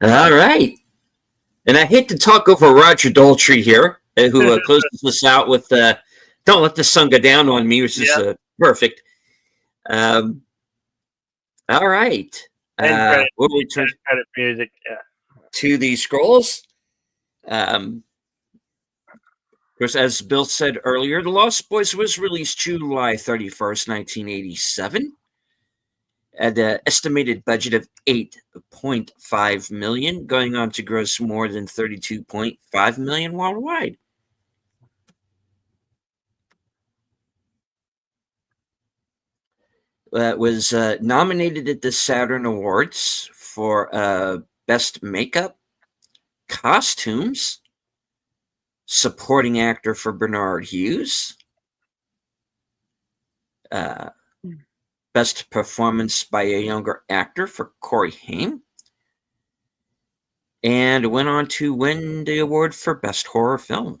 All right. And I hate to talk over Roger Daltrey here, who closes us out with Don't Let the Sun Go Down on Me, which is Yeah. perfect. Um, all right. And credit, We'll return credit music. Yeah. to the scrolls. Um, course, as Bill said earlier, The Lost Boys was released July 31st, 1987, at an estimated budget of $8.5 million, going on to gross more than $32.5 million worldwide. Was nominated at the Saturn Awards for Best Makeup, Costumes, Supporting Actor for Bernard Hughes, Best Performance by a Younger Actor for Corey Haim, and went on to win the award for Best Horror Film.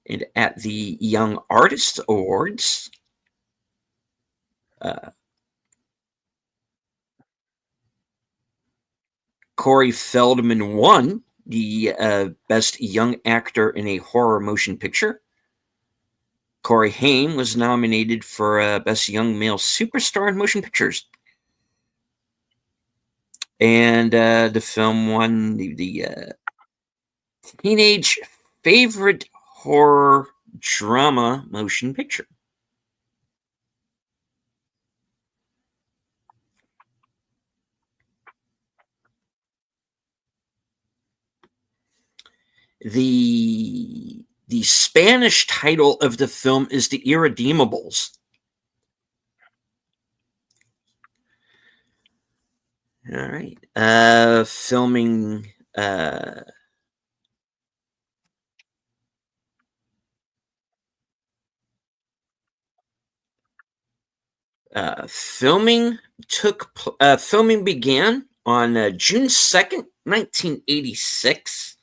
And at the Young Artist Awards, Corey Feldman won the Best Young Actor in a Horror Motion Picture. Corey Haim was nominated for Best Young Male Superstar in Motion Pictures. And the film won the Teenage Favorite Horror Drama Motion Picture. The Spanish title of the film is The Irredeemables. All right. Filming filming began on June 2nd, 1986,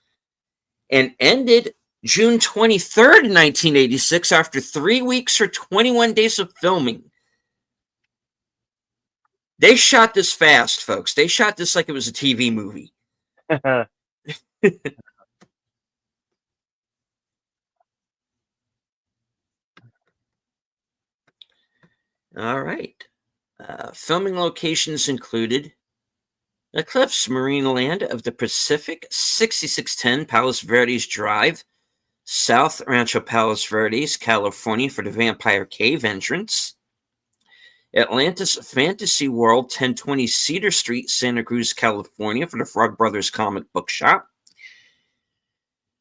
and ended June 23rd, 1986, after 3 weeks or 21 days of filming. They shot this fast, folks. They shot this like it was a TV movie. All right. Filming locations included the Cliffs Marine Land of the Pacific, 6610 Palos Verdes Drive, South Rancho Palos Verdes, California, for the Vampire Cave entrance. Atlantis Fantasy World, 1020 Cedar Street, Santa Cruz, California, for the Frog Brothers Comic Book Shop.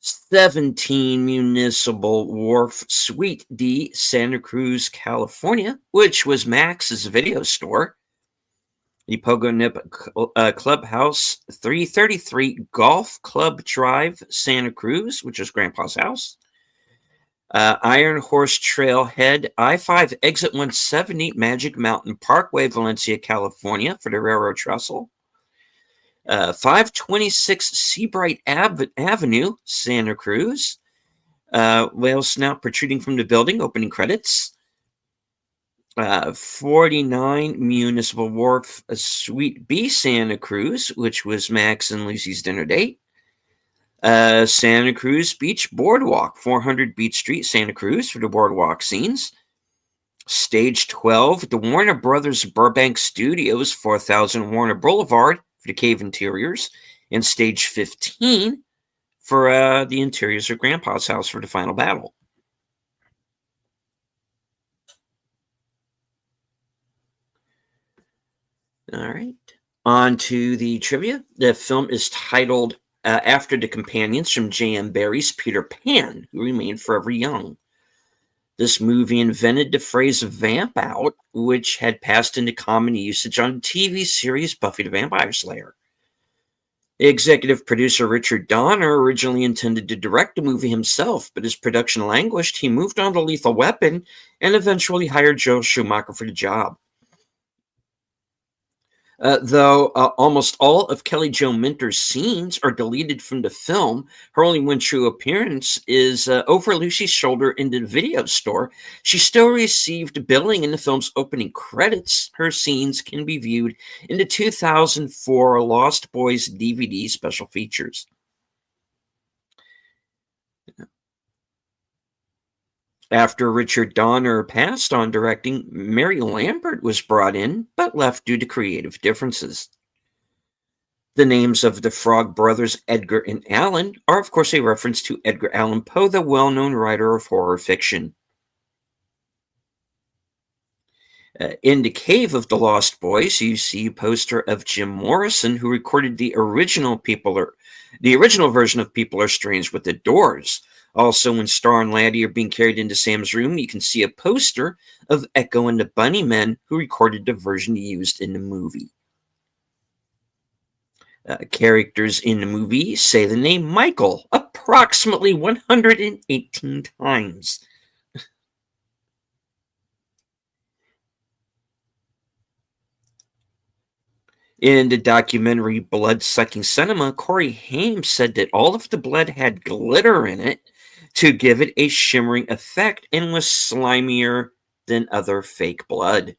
17 Municipal Wharf, Suite D, Santa Cruz, California, which was Max's video store. The Pogo Nip Clubhouse, 333 Golf Club Drive, Santa Cruz, which is Grandpa's house. Iron Horse Trailhead, I-5 Exit 170, Magic Mountain Parkway, Valencia, California, for the Railroad Trestle. 526 Seabright Avenue, Santa Cruz. Whale snout protruding from the building, opening credits. 49 Municipal Wharf, Suite B, Santa Cruz, which was Max and Lucy's dinner date. Santa Cruz Beach Boardwalk, 400 Beach Street, Santa Cruz, for the boardwalk scenes. Stage 12, the Warner Brothers Burbank Studios, 4000 Warner Boulevard, for the cave interiors. And Stage 15 for the interiors of Grandpa's house for the final battle. All right. On to the trivia. The film is titled after the companions from J.M. Barrie's Peter Pan, who remained forever young. This movie invented the phrase vamp out, which had passed into common usage on the TV series Buffy the Vampire Slayer. Executive producer Richard Donner originally intended to direct the movie himself, but as production languished, he moved on to Lethal Weapon and eventually hired Joel Schumacher for the job. Though almost all of Kelly Jo Minter's scenes are deleted from the film, her only one true appearance is over Lucy's shoulder in the video store. She still received billing in the film's opening credits. Her scenes can be viewed in the 2004 Lost Boys DVD special features. After Richard Donner passed on directing, Mary Lambert was brought in, but left due to creative differences. The names of the Frog brothers, Edgar and Allan, are of course a reference to Edgar Allan Poe, the well-known writer of horror fiction. In the Cave of the Lost Boys, you see a poster of Jim Morrison, who recorded the original version of People Are Strange with the Doors. Also, when Star and Laddie are being carried into Sam's room, you can see a poster of Echo and the Bunnymen, who recorded the version used in the movie. Characters in the movie say the name Michael approximately 118 times. In the documentary Blood-Sucking Cinema, Corey Haim said that all of the blood had glitter in it to give it a shimmering effect and was slimier than other fake blood.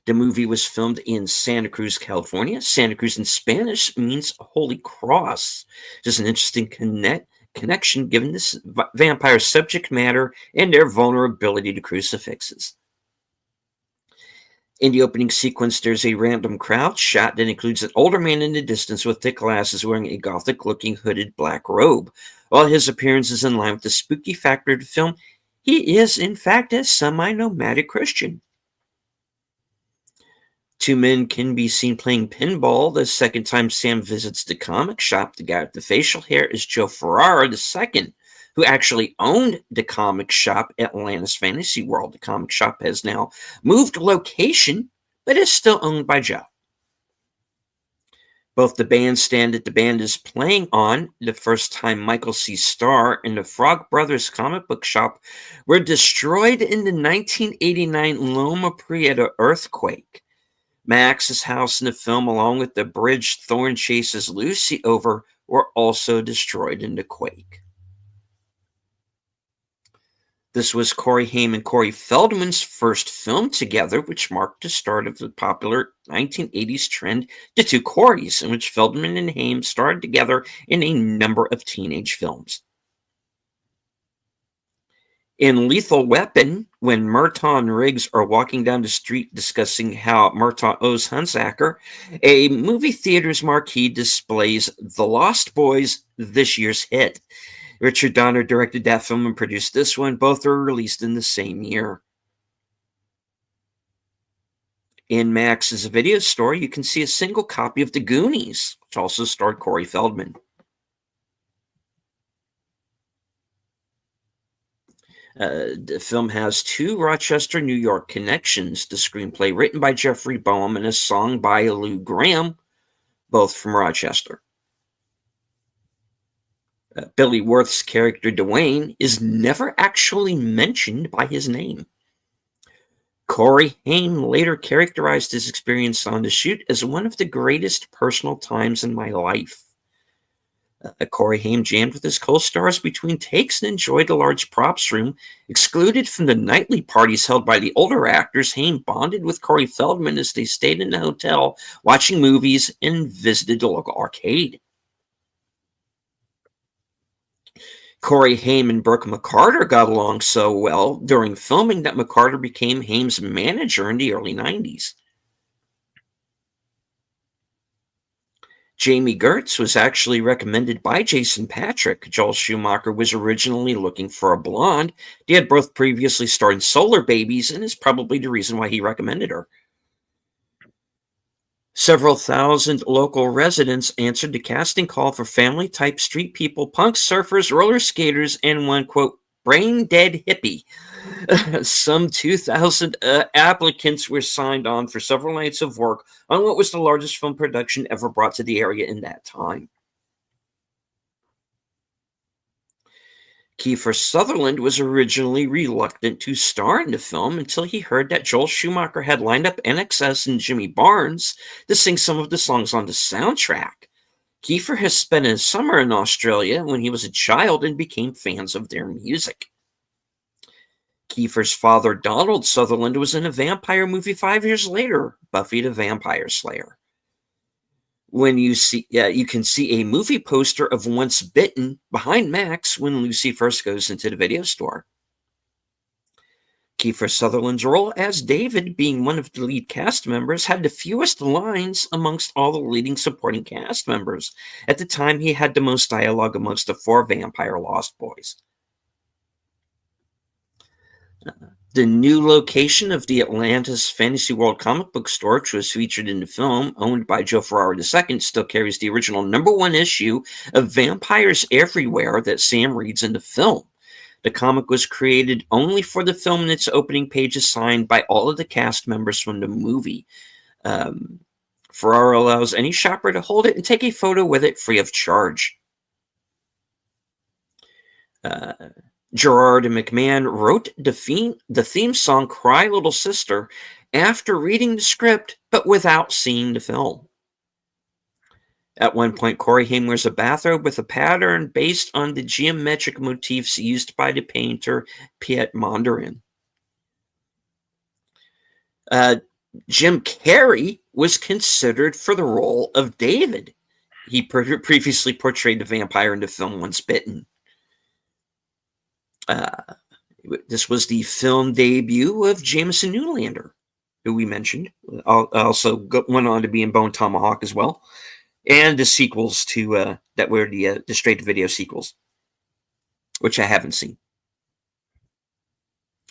The movie was filmed in Santa Cruz, California. Santa Cruz in Spanish means Holy Cross. Just an interesting connection given this vampire subject matter and their vulnerability to crucifixes. In the opening sequence, there's a random crowd shot that includes an older man in the distance with thick glasses wearing a gothic-looking hooded black robe. While his appearance is in line with the spooky factor of the film, he is, in fact, a semi-nomadic Christian. Two men can be seen playing pinball the second time Sam visits the comic shop. The guy with the facial hair is Joe Ferrara II, who actually owned the comic shop Atlantis Fantasy World. The comic shop has now moved location, but is still owned by Joe. Both the bandstand that the band is playing on, the first time Michael sees Star, and the Frog Brothers comic book shop were destroyed in the 1989 Loma Prieta earthquake. Max's house in the film, along with the bridge Thorne chases Lucy over, were also destroyed in the quake. This was Corey Haim and Corey Feldman's first film together, which marked the start of the popular 1980s trend to two Coreys, in which Feldman and Haim starred together in a number of teenage films. In Lethal Weapon, when Murtaugh and Riggs are walking down the street discussing how Murtaugh owes Hunsaker, a movie theater's marquee displays The Lost Boys, this year's hit. Richard Donner directed that film and produced this one. Both were released in the same year. In Max's video store, you can see a single copy of The Goonies, which also starred Corey Feldman. The film has two Rochester, New York connections. The screenplay written by Jeffrey Boehm and a song by Lou Graham, both from Rochester. Billy Worth's character Dwayne is never actually mentioned by his name. Corey Haim later characterized his experience on the shoot as one of the greatest personal times in my life. Corey Haim jammed with his co-stars between takes and enjoyed a large props room. Excluded from the nightly parties held by the older actors, Haim bonded with Corey Feldman as they stayed in the hotel, watching movies and visited the local arcade. Corey Haim and Brooke McCarter got along so well during filming that McCarter became Haim's manager in the early 90s. Jamie Gertz was actually recommended by Jason Patrick. Joel Schumacher was originally looking for a blonde. They had both previously starred in Solar Babies, and is probably the reason why he recommended her. Several thousand local residents answered the casting call for family-type street people, punks, surfers, roller skaters, and one, quote, brain-dead hippie. Some 2,000 applicants were signed on for several nights of work on what was the largest film production ever brought to the area in that time. Kiefer Sutherland was originally reluctant to star in the film until he heard that Joel Schumacher had lined up NXS and Jimmy Barnes to sing some of the songs on the soundtrack. Kiefer has spent a summer in Australia when he was a child and became fans of their music. Kiefer's father, Donald Sutherland, was in a vampire movie 5 years later, Buffy the Vampire Slayer. When you can see a movie poster of Once Bitten behind Max when Lucy first goes into the video store. Kiefer Sutherland's role as David, being one of the lead cast members, had the fewest lines amongst all the leading supporting cast members. At the time, he had the most dialogue amongst the 4 vampire Lost Boys. The new location of the Atlantis Fantasy World comic book store, which was featured in the film, owned by Joe Ferrara II, still carries the original #1 issue of Vampires Everywhere that Sam reads in the film. The comic was created only for the film, and its opening page is signed by all of the cast members from the movie. Ferrara allows any shopper to hold it and take a photo with it free of charge. Gerard and McMahon wrote the theme song Cry Little Sister after reading the script, but without seeing the film. At one point, Corey Haim wears a bathrobe with a pattern based on the geometric motifs used by the painter Piet Mondrian. Jim Carrey was considered for the role of David. He previously portrayed the vampire in the film Once Bitten. This was the film debut of Jameson Newlander, who we mentioned. Also went on to be in Bone Tomahawk as well. And the sequels to that were the straight-to-video sequels, which I haven't seen.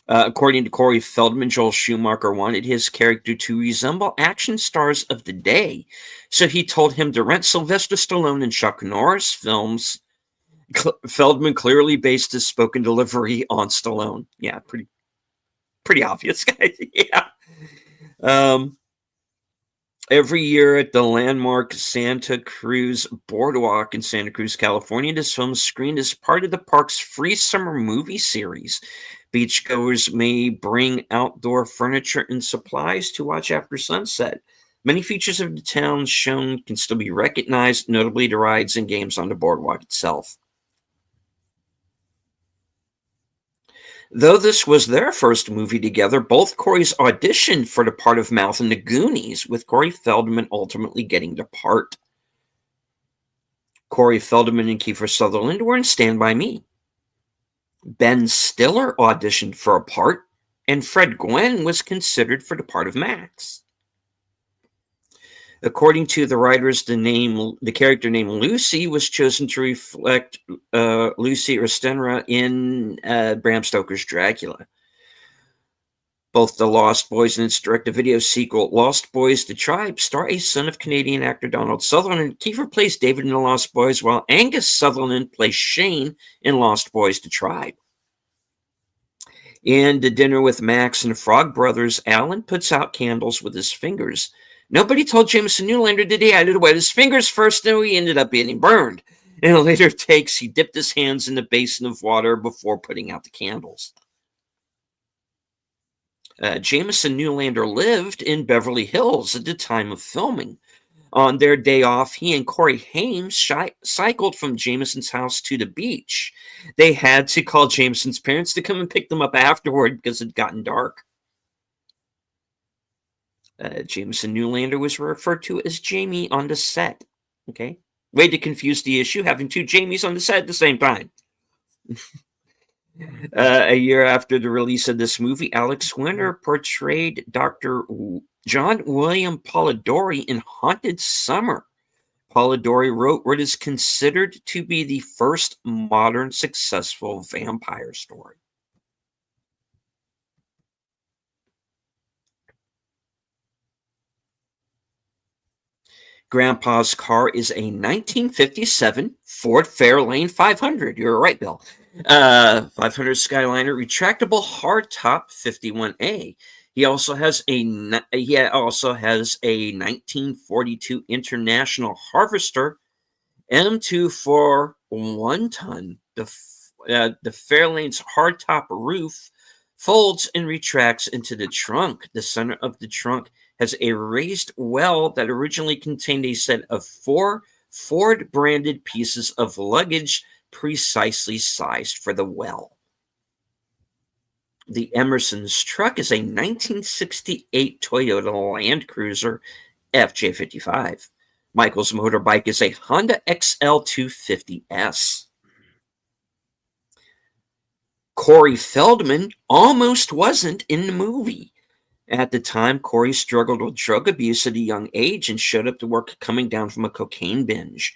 According to Corey Feldman, Joel Schumacher wanted his character to resemble action stars of the day, so he told him to rent Sylvester Stallone and Chuck Norris films. Feldman clearly based his spoken delivery on Stallone. Yeah, pretty obvious, guys. Yeah. Every year at the landmark Santa Cruz Boardwalk in Santa Cruz, California, this film is screened as part of the park's free summer movie series. Beachgoers may bring outdoor furniture and supplies to watch after sunset. Many features of the town shown can still be recognized, notably the rides and games on the boardwalk itself. Though this was their first movie together, both Corey's auditioned for the part of Mouth in the Goonies, with Corey Feldman ultimately getting the part. Corey Feldman and Kiefer Sutherland were in Stand By Me. Ben Stiller auditioned for a part, and Fred Gwynne was considered for the part of Max. According to the writers, the character named Lucy was chosen to reflect Lucy Ostenra in Bram Stoker's Dracula. Both The Lost Boys and its direct-to-video sequel, Lost Boys: The Tribe, star a son of Canadian actor Donald Sutherland. Kiefer plays David in The Lost Boys, while Angus Sutherland plays Shane in Lost Boys: The Tribe. In The Dinner with Max and the Frog Brothers, Alan puts out candles with his fingers. Nobody told Jameson Newlander that he had to wet his fingers first, and he ended up getting burned. In later takes, he dipped his hands in a basin of water before putting out the candles. Jameson Newlander lived in Beverly Hills at the time of filming. On their day off, he and Corey Haim cycled from Jameson's house to the beach. They had to call Jameson's parents to come and pick them up afterward because it had gotten dark. Jameson Newlander was referred to as Jamie on the set. Okay? Way to confuse the issue, having 2 Jamies on the set at the same time. A year after the release of this movie, Alex Winter portrayed Dr. John William Polidori in Haunted Summer. Polidori wrote what is considered to be the first modern successful vampire story. Grandpa's car is a 1957 Ford Fairlane 500. You're right, Bill. 500 Skyliner retractable hardtop 51A. He also has a 1942 International Harvester M2 for 1 ton. The Fairlane's hardtop roof folds and retracts into the trunk. The center of the trunk has a raised well that originally contained a set of 4 Ford-branded pieces of luggage precisely sized for the well. The Emerson's truck is a 1968 Toyota Land Cruiser FJ55. Michael's motorbike is a Honda XL 250S. Corey Feldman almost wasn't in the movie. At the time, Corey struggled with drug abuse at a young age and showed up to work coming down from a cocaine binge.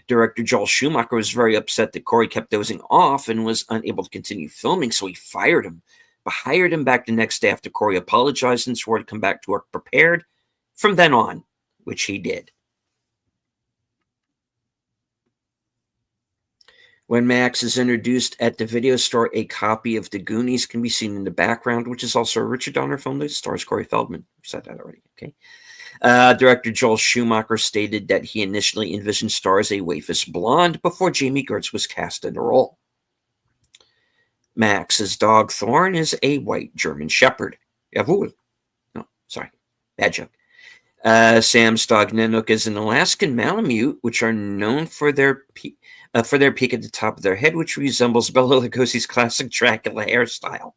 Director Joel Schumacher was very upset that Corey kept dozing off and was unable to continue filming, so he fired him, but hired him back the next day after Corey apologized and swore to come back to work prepared from then on, which he did. When Max is introduced at the video store, a copy of The Goonies can be seen in the background, which is also a Richard Donner film that stars Corey Feldman. We said that already, okay? Director Joel Schumacher stated that he initially envisioned Star as a waifish blonde before Jamie Gertz was cast in the role. Max's dog Thorn is a white German Shepherd. Jawohl. No, sorry. Bad joke. Sam's dog Nanook is an Alaskan Malamute, which are known for their peak at the top of their head, which resembles Bela Lugosi's classic Dracula hairstyle.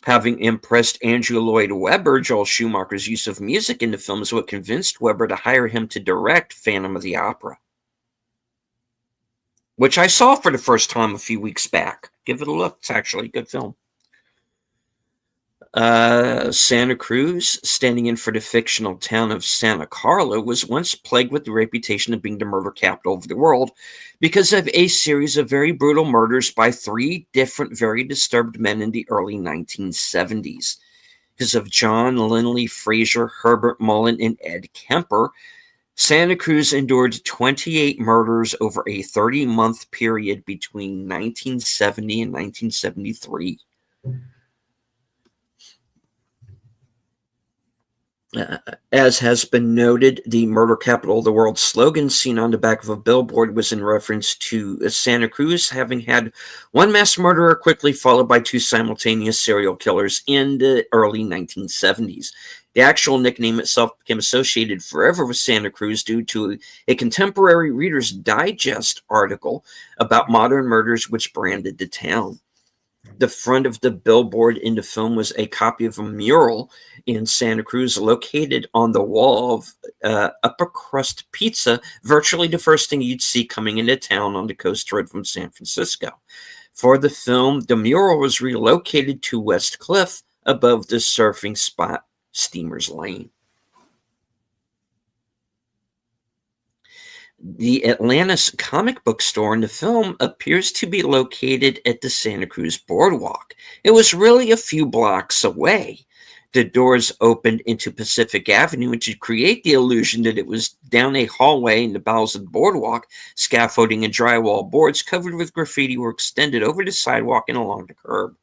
Having impressed Andrew Lloyd Webber, Joel Schumacher's use of music in the film is what convinced Webber to hire him to direct Phantom of the Opera, which I saw for the first time a few weeks back. Give it a look. It's actually a good film. Santa Cruz, standing in for the fictional town of Santa Carla, was once plagued with the reputation of being the murder capital of the world because of a series of very brutal murders by 3 different, very disturbed men in the early 1970s. Because of John Linley Frazier, Herbert Mullen, and Ed Kemper, Santa Cruz endured 28 murders over a 30-month period between 1970 and 1973. As has been noted, the murder capital of the world slogan seen on the back of a billboard was in reference to Santa Cruz having had one mass murderer quickly followed by 2 simultaneous serial killers in the early 1970s. The actual nickname itself became associated forever with Santa Cruz due to a contemporary Reader's Digest article about modern murders which branded the town. The front of the billboard in the film was a copy of a mural in Santa Cruz located on the wall of Upper Crust Pizza, virtually the first thing you'd see coming into town on the coast road from San Francisco. For the film, the mural was relocated to West Cliff above the surfing spot Steamer's Lane. The Atlantis comic book store in the film appears to be located at the Santa Cruz Boardwalk. It was really a few blocks away. The doors opened into Pacific Avenue, and to create the illusion that it was down a hallway in the bowels of the boardwalk, scaffolding and drywall boards covered with graffiti were extended over the sidewalk and along the curb.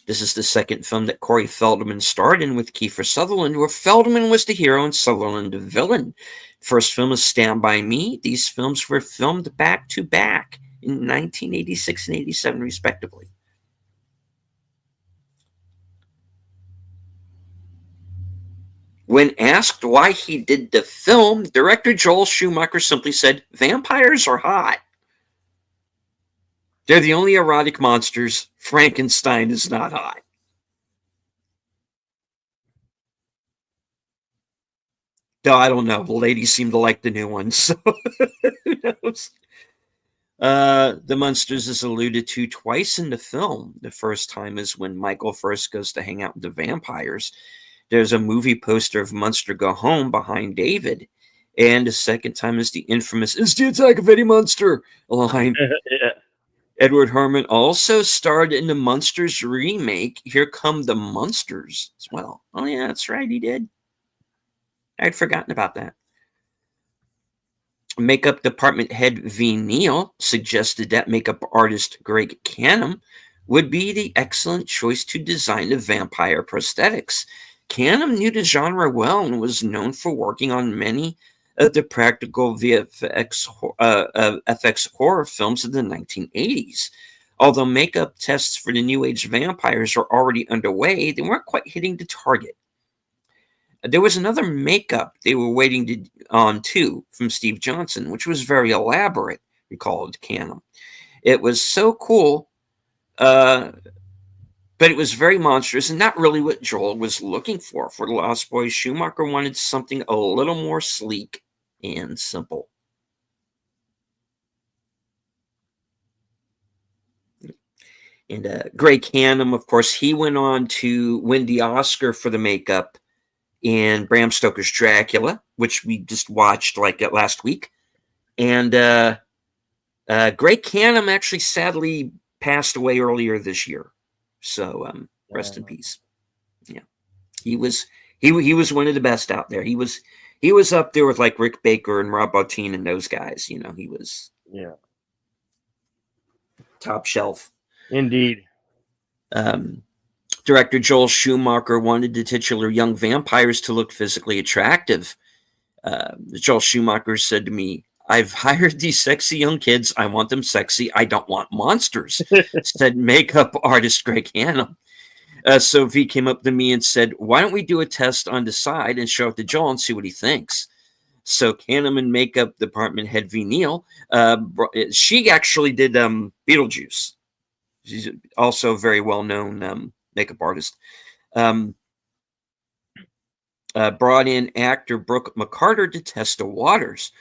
This is the second film that Corey Feldman starred in with Kiefer Sutherland, where Feldman was the hero and Sutherland the villain. First film is Stand By Me. These films were filmed back-to-back in 1986 and 87, respectively. When asked why he did the film, director Joel Schumacher simply said, "Vampires are hot. They're the only erotic monsters. Frankenstein is not hot." No, I don't know. The ladies seem to like the new ones, so who knows? The monsters is alluded to twice in the film. The first time is when Michael first goes to hang out with the vampires. There's a movie poster of Munster Go Home behind David. And the second time is the infamous "It's the attack of Eddie Munster" line. Yeah. Edward Herrmann also starred in the Munsters remake, Here Come the Munsters, as well. Oh, yeah, that's right, he did. I'd forgotten about that. Makeup department head V. Neal suggested that makeup artist Greg Canham would be the excellent choice to design the vampire prosthetics. Canham knew the genre well and was known for working on many of the practical VFX FX horror films of the 1980s. Although makeup tests for the New Age vampires are already underway, they weren't quite hitting the target. There was another makeup they were waiting on too from Steve Johnson, which was very elaborate, recalled Canham. It was so cool. but it was very monstrous and not really what Joel was looking for. For the Lost Boys, Schumacher wanted something a little more sleek and simple. And Greg Canham, of course, he went on to win the Oscar for the makeup in Bram Stoker's Dracula, which we just watched like last week. And Greg Canham actually sadly passed away earlier this year. So rest in peace. Yeah, he was one of the best out there. He was up there with like Rick Baker and Rob Bottin and those guys. He was top shelf. Indeed. Director Joel Schumacher wanted the titular young vampires to look physically attractive. Joel Schumacher said to me, "I've hired these sexy young kids. I want them sexy. I don't want monsters," said makeup artist Greg Canham. So V came up to me and said, "Why don't we do a test on the side and show it to Joel and see what he thinks?" So Canham and makeup department head V Neal, she actually did Beetlejuice. She's also a very well-known makeup artist. Brought in actor Brooke McCarter to test the waters.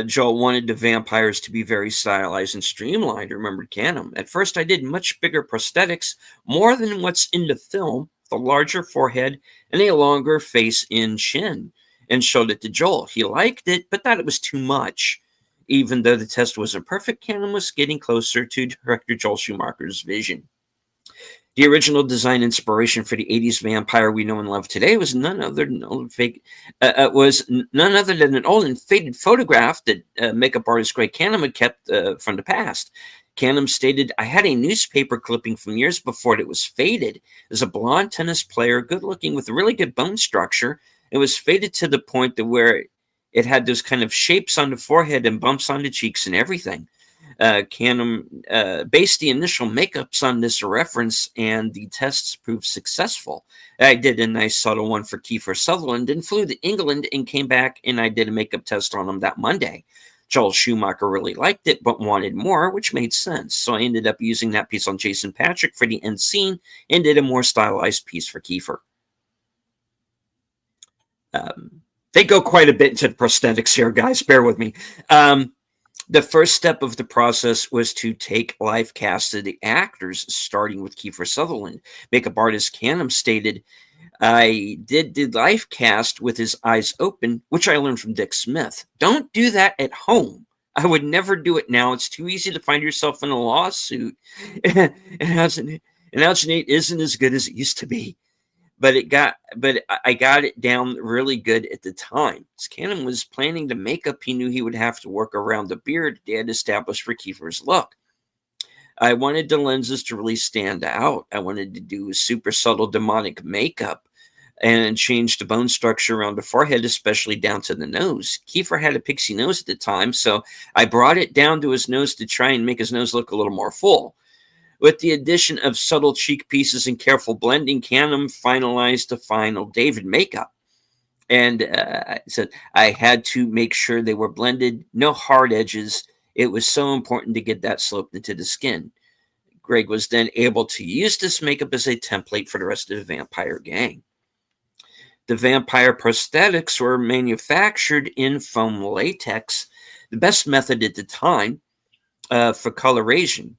Joel wanted the vampires to be very stylized and streamlined, remembered Canham. "At first, I did much bigger prosthetics, more than what's in the film, the larger forehead and a longer face and chin," and showed it to Joel. He liked it, but thought it was too much. Even though the test wasn't perfect, Canham was getting closer to director Joel Schumacher's vision. The original design inspiration for the 80s vampire we know and love today was none other than an old and faded photograph that makeup artist Greg Canham had kept from the past. Canham stated, "I had a newspaper clipping from years before it was faded. As a blonde tennis player, good looking with a really good bone structure, it was faded to the point to where it had those kind of shapes on the forehead and bumps on the cheeks and everything." Canham based the initial makeups on this reference, and the tests proved successful. I did a nice subtle one for Kiefer Sutherland and flew to England and came back, and I did a makeup test on him that Monday. Joel Schumacher really liked it but wanted more, which made sense. So I ended up using that piece on Jason Patric for the end scene and did a more stylized piece for Kiefer. They go quite a bit into the prosthetics here, guys. Bear with me. The first step of the process was to take live casts of the actors, starting with Kiefer Sutherland. Makeup artist Canham stated, "I did the live cast with his eyes open, which I learned from Dick Smith. Don't do that at home. I would never do it now. It's too easy to find yourself in a lawsuit. and Alginate isn't as good as it used to be." But I got it down really good at the time. As Canham was planning the makeup, he knew he would have to work around the beard they had established for Kiefer's look. I wanted the lenses to really stand out. I wanted to do a super subtle demonic makeup and change the bone structure around the forehead, especially down to the nose. Kiefer had a pixie nose at the time, so I brought it down to his nose to try and make his nose look a little more full. With the addition of subtle cheek pieces and careful blending, Canham finalized the final David makeup. And said, "I had to make sure they were blended, no hard edges. It was so important to get that sloped into the skin." Greg was then able to use this makeup as a template for the rest of the vampire gang. The vampire prosthetics were manufactured in foam latex, the best method at the time for coloration.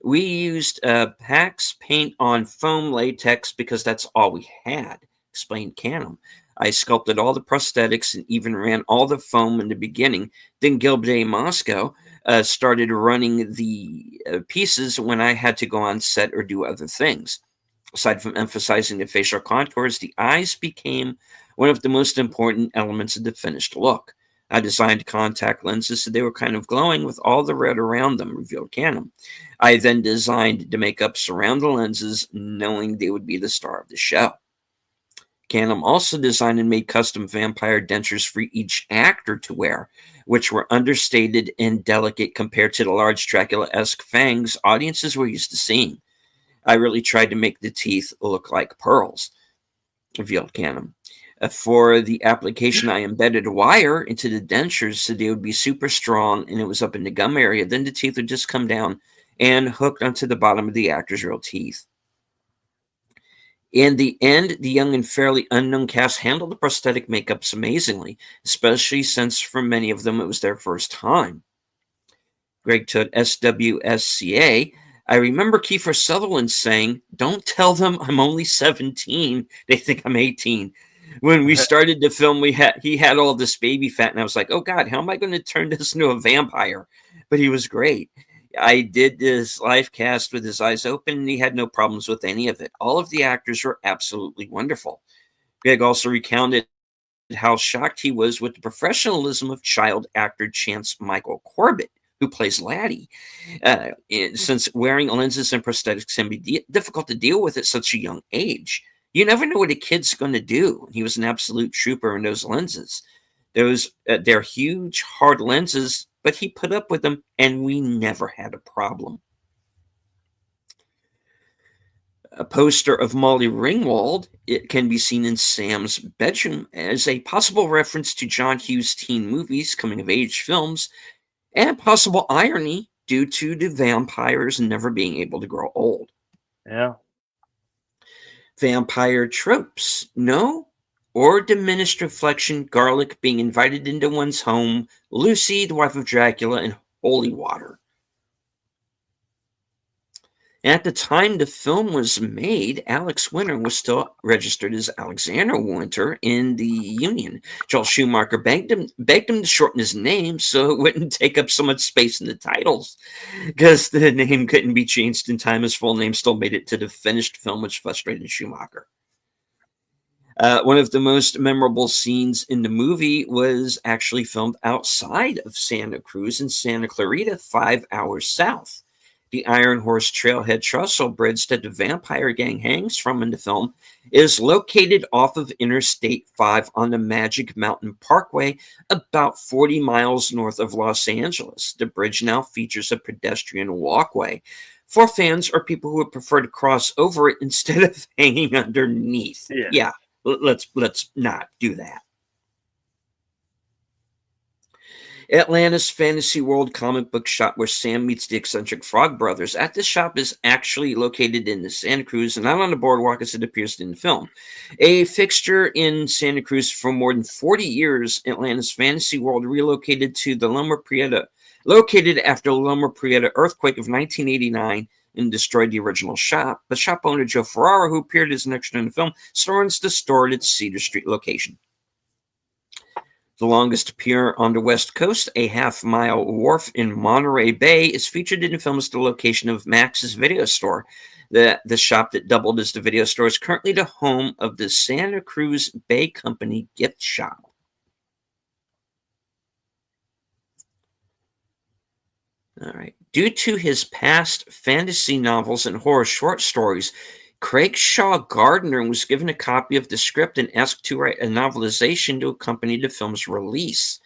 We used Pax paint on foam latex because that's all we had, explained Canham. I sculpted all the prosthetics and even ran all the foam in the beginning. Then Gilbert A. Moscow started running the pieces when I had to go on set or do other things. Aside from emphasizing the facial contours, the eyes became one of the most important elements of the finished look. I designed contact lenses so they were kind of glowing with all the red around them, revealed Canham. I then designed the makeups around the lenses, knowing they would be the star of the show. Canham also designed and made custom vampire dentures for each actor to wear, which were understated and delicate compared to the large Dracula-esque fangs audiences were used to seeing. I really tried to make the teeth look like pearls, revealed Canham. For the application, I embedded a wire into the dentures so they would be super strong, and it was up in the gum area. Then the teeth would just come down and hooked onto the bottom of the actor's real teeth. In the end, the young and fairly unknown cast handled the prosthetic makeups amazingly, especially since for many of them it was their first time. Greg told SWSCA, I remember Kiefer Sutherland saying, don't tell them I'm only 17. They think I'm 18. When we started the film, he had all this baby fat, and I was like, oh God, how am I going to turn this into a vampire? But he was great. I did this live cast with his eyes open, and he had no problems with any of it. All of the actors were absolutely wonderful. Greg also recounted how shocked he was with the professionalism of child actor Chance Michael Corbett, who plays Laddie, since wearing lenses and prosthetics can be difficult to deal with at such a young age. You never know what a kid's going to do. He was an absolute trooper in those lenses. They're huge, hard lenses, but he put up with them, and we never had a problem. A poster of Molly Ringwald, it can be seen in Sam's bedroom as a possible reference to John Hughes' teen movies, coming-of-age films, and possible irony due to the vampires never being able to grow old. Yeah. Vampire tropes, no? Or diminished reflection, garlic being invited into one's home, Lucy, the wife of Dracula, and holy water. At the time the film was made, Alex Winter was still registered as Alexander Winter in the Union. Joel Schumacher begged him to shorten his name so it wouldn't take up so much space in the titles, because the name couldn't be changed in time. His full name still made it to the finished film, which frustrated Schumacher. One of the most memorable scenes in the movie was actually filmed outside of Santa Cruz in Santa Clarita, 5 hours south. The Iron Horse Trailhead Trestle Bridge that the vampire gang hangs from in the film is located off of Interstate 5 on the Magic Mountain Parkway, about 40 miles north of Los Angeles. The bridge now features a pedestrian walkway for fans or people who would prefer to cross over it instead of hanging underneath. Yeah, let's not do that. Atlanta's Fantasy World comic book shop where Sam meets the eccentric Frog Brothers. At this shop is actually located in the Santa Cruz and not on the boardwalk as it appears in the film. A fixture in Santa Cruz for more than 40 years, Atlanta's Fantasy World relocated to the Loma Prieta, located after the Loma Prieta earthquake of 1989 and destroyed the original shop. The shop owner, Joe Ferrara, who appeared as an extra in the film, storms the store at its Cedar Street location. The longest pier on the West Coast, a half-mile wharf in Monterey Bay, is featured in the film as the location of Max's video store. The shop that doubled as the video store is currently the home of the Santa Cruz Bay Company gift shop. All right. Due to his past fantasy novels and horror short stories, Craig Shaw Gardner was given a copy of the script and asked to write a novelization to accompany the film's release.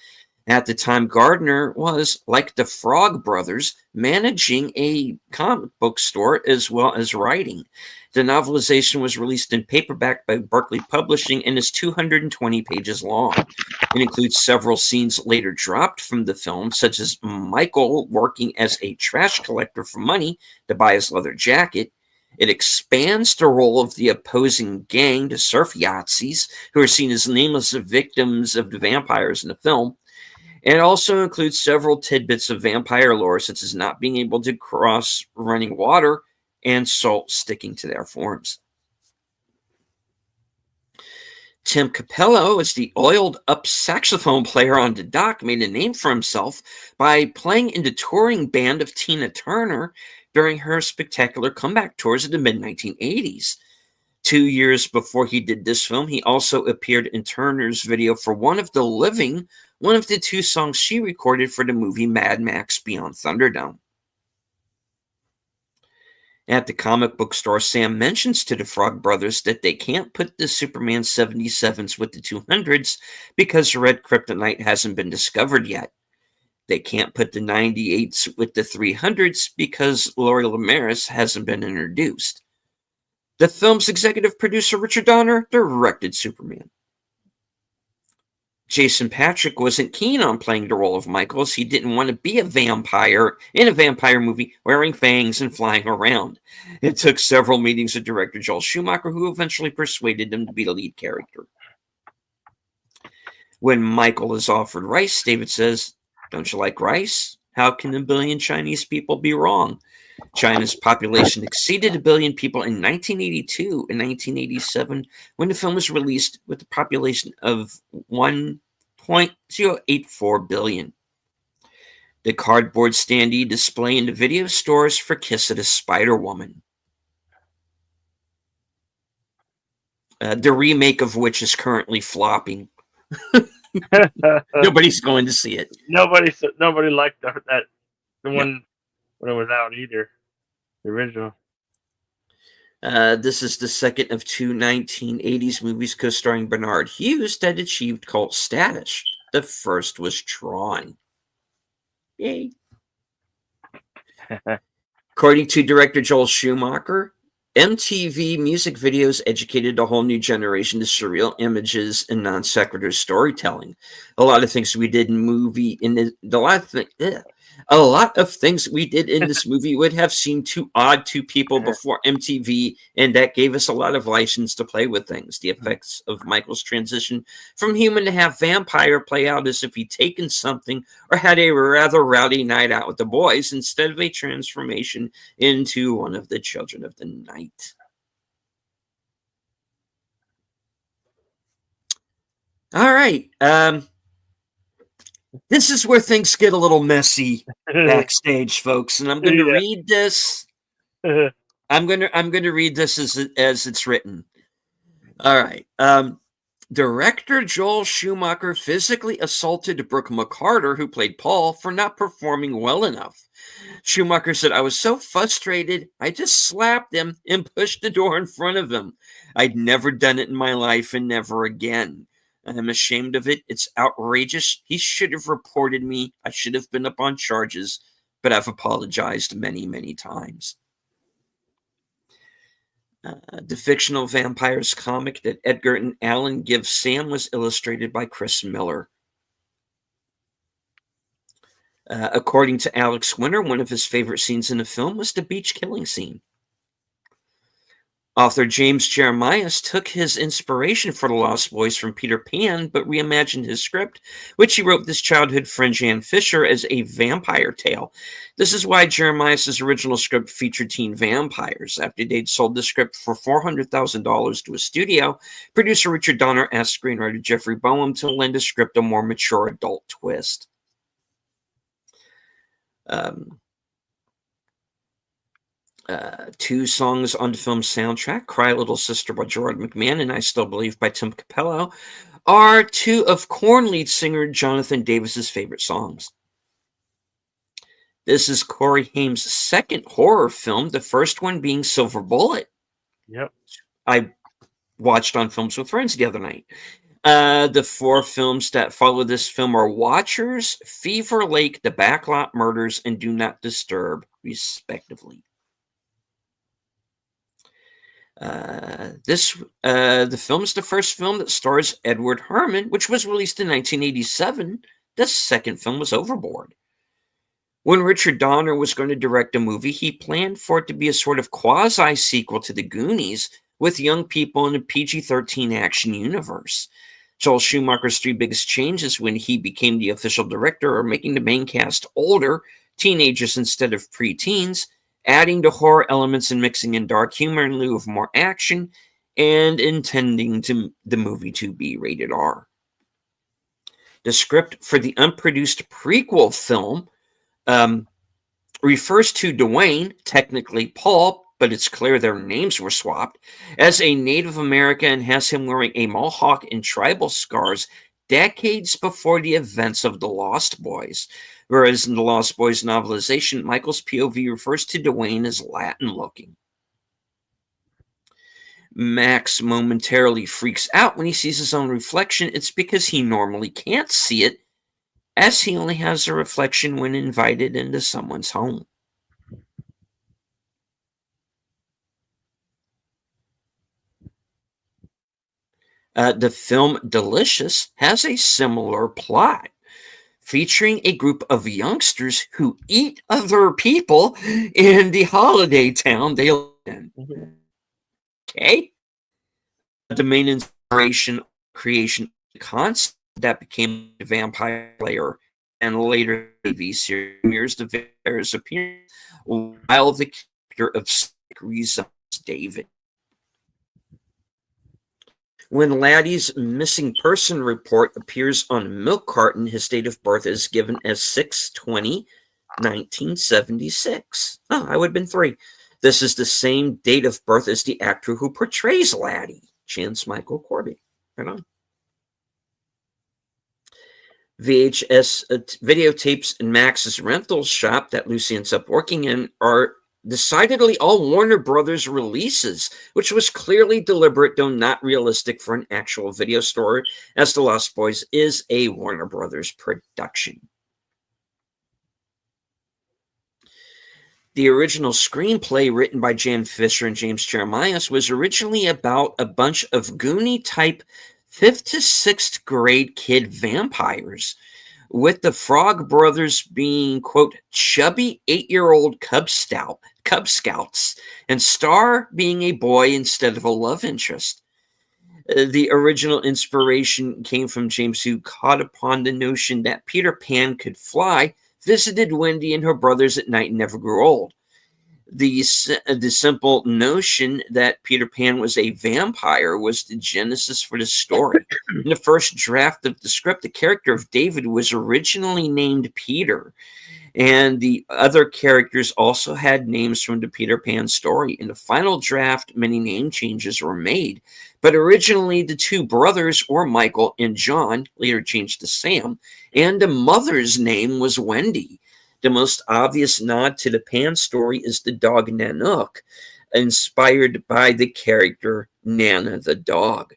At the time, Gardner was, like the Frog Brothers, managing a comic book store as well as writing. The novelization was released in paperback by Berkeley Publishing and is 220 pages long. It includes several scenes later dropped from the film, such as Michael working as a trash collector for money to buy his leather jacket. It expands the role of the opposing gang to surf Yahtzees, who are seen as nameless victims of the vampires in the film. And it also includes several tidbits of vampire lore, such as not being able to cross running water and salt sticking to their forms. Tim Capello, as the oiled-up saxophone player on the dock, made a name for himself by playing in the touring band of Tina Turner during her spectacular comeback tours in the mid-1980s. 2 years before he did this film, he also appeared in Turner's video for One of the Living, one of the 2 songs she recorded for the movie Mad Max Beyond Thunderdome. At the comic book store, Sam mentions to the Frog Brothers that they can't put the Superman 77s with the 200s because red kryptonite hasn't been discovered yet. They can't put the 98s with the 300s because Lori Lemaris hasn't been introduced. The film's executive producer, Richard Donner, directed Superman. Jason Patric wasn't keen on playing the role of Michael, as he didn't want to be a vampire in a vampire movie wearing fangs and flying around. It took several meetings with director Joel Schumacher, who eventually persuaded him to be the lead character. When Michael is offered rice, David says, "Don't you like rice? How can a billion Chinese people be wrong?" China's population exceeded a billion people in 1982 and 1987 when the film was released with a population of 1.084 billion. The cardboard standee display in the video stores for Kiss of the Spider Woman. The remake of which is currently flopping. Nobody's going to see it. Nobody liked the No. one when it was out either. The original. This is the second of two 1980s movies co-starring Bernard Hughes that achieved cult status. The first was Tron. Yay. According to director Joel Schumacher, MTV music videos educated a whole new generation to surreal images and non sequitur storytelling. A lot of things we did in a lot of things we did in this movie would have seemed too odd to people before MTV, and that gave us a lot of license to play with things. The effects of Michael's transition from human to half vampire play out as if he'd taken something or had a rather rowdy night out with the boys instead of a transformation into one of the children of the night. All right. This is where things get a little messy backstage, folks, and I'm going to read this. I'm going to read this as it's written. All right. Director Joel Schumacher physically assaulted Brooke McCarter, who played Paul, for not performing well enough. Schumacher said, "I was so frustrated, I just slapped him and pushed the door in front of him. I'd never done it in my life and never again. I'm ashamed of it. It's outrageous. He should have reported me. I should have been up on charges, but I've apologized many, many times." The fictional vampires comic that Edgar and Allan give Sam was illustrated by Chris Miller. According to Alex Winter, one of his favorite scenes in the film was the beach killing scene. Author James Jeremias took his inspiration for The Lost Boys from Peter Pan, but reimagined his script, which he wrote with his childhood friend Jan Fisher, as a vampire tale. This is why Jeremias' original script featured teen vampires. After they'd sold the script for $400,000 to a studio, producer Richard Donner asked screenwriter Jeffrey Boehm to lend the script a more mature adult twist. Two songs on the film's soundtrack, "Cry Little Sister" by Gerard McMahon and "I Still Believe" by Tim Capello, are two of Korn lead singer Jonathan Davis's favorite songs. This is Corey Haim's second horror film, the first one being Silver Bullet. Yep. I watched on Films with Friends the other night. The four films that follow this film are Watchers, Fever Lake, The Backlot Murders, and Do Not Disturb, respectively. The film is the first film that stars Edward Herrmann, which was released in 1987. The second film was Overboard. When Richard Donner was going to direct a movie, he planned for it to be a sort of quasi-sequel to The Goonies, with young people in a PG-13 action universe. Joel Schumacher's three biggest changes when he became the official director are making the main cast older, teenagers instead of preteens, adding to horror elements and mixing in dark humor in lieu of more action, and intending the movie to be rated R. The script for the unproduced prequel film refers to Dwayne, technically Paul, but it's clear their names were swapped, as a Native American, and has him wearing a mohawk and tribal scars decades before the events of The Lost Boys. Whereas in the Lost Boys novelization, Michael's POV refers to Dwayne as Latin-looking. Max momentarily freaks out when he sees his own reflection. It's because he normally can't see it, as he only has a reflection when invited into someone's home. The film Delicious has a similar plot, featuring a group of youngsters who eat other people in the holiday town they live in. Mhm. Okay? The main inspiration creation of the concept that became the Vampire Slayer and later TV series mirrors the vampire's appearance, while the character of Stick resembles David. When Laddie's missing person report appears on a milk carton, his date of birth is given as 6/20/1976. Oh, I would have been 3. This is the same date of birth as the actor who portrays Laddie, Chance Michael Corby. Right on. VHS videotapes in Max's rental shop that Lucy ends up working in are decidedly all Warner Brothers releases, which was clearly deliberate, though not realistic for an actual video store, as The Lost Boys is a Warner Brothers production. The original screenplay, written by Jan Fisher and James Jeremias, was originally about a bunch of Goonie-type 5th to 6th grade kid vampires, with the Frog Brothers being, quote, chubby 8-year-old Cub Scouts, and Star being a boy instead of a love interest. The original inspiration came from James, who caught upon the notion that Peter Pan could fly, visited Wendy and her brothers at night, and never grew old. The simple notion that Peter Pan was a vampire was the genesis for the story. In the first draft of the script, the character of David was originally named Peter, and the other characters also had names from the Peter Pan story. In the final draft, many name changes were made, but originally the 2 brothers were Michael and John, later changed to Sam, and the mother's name was Wendy. The most obvious nod to the Pan story is the dog Nanook, inspired by the character Nana the dog.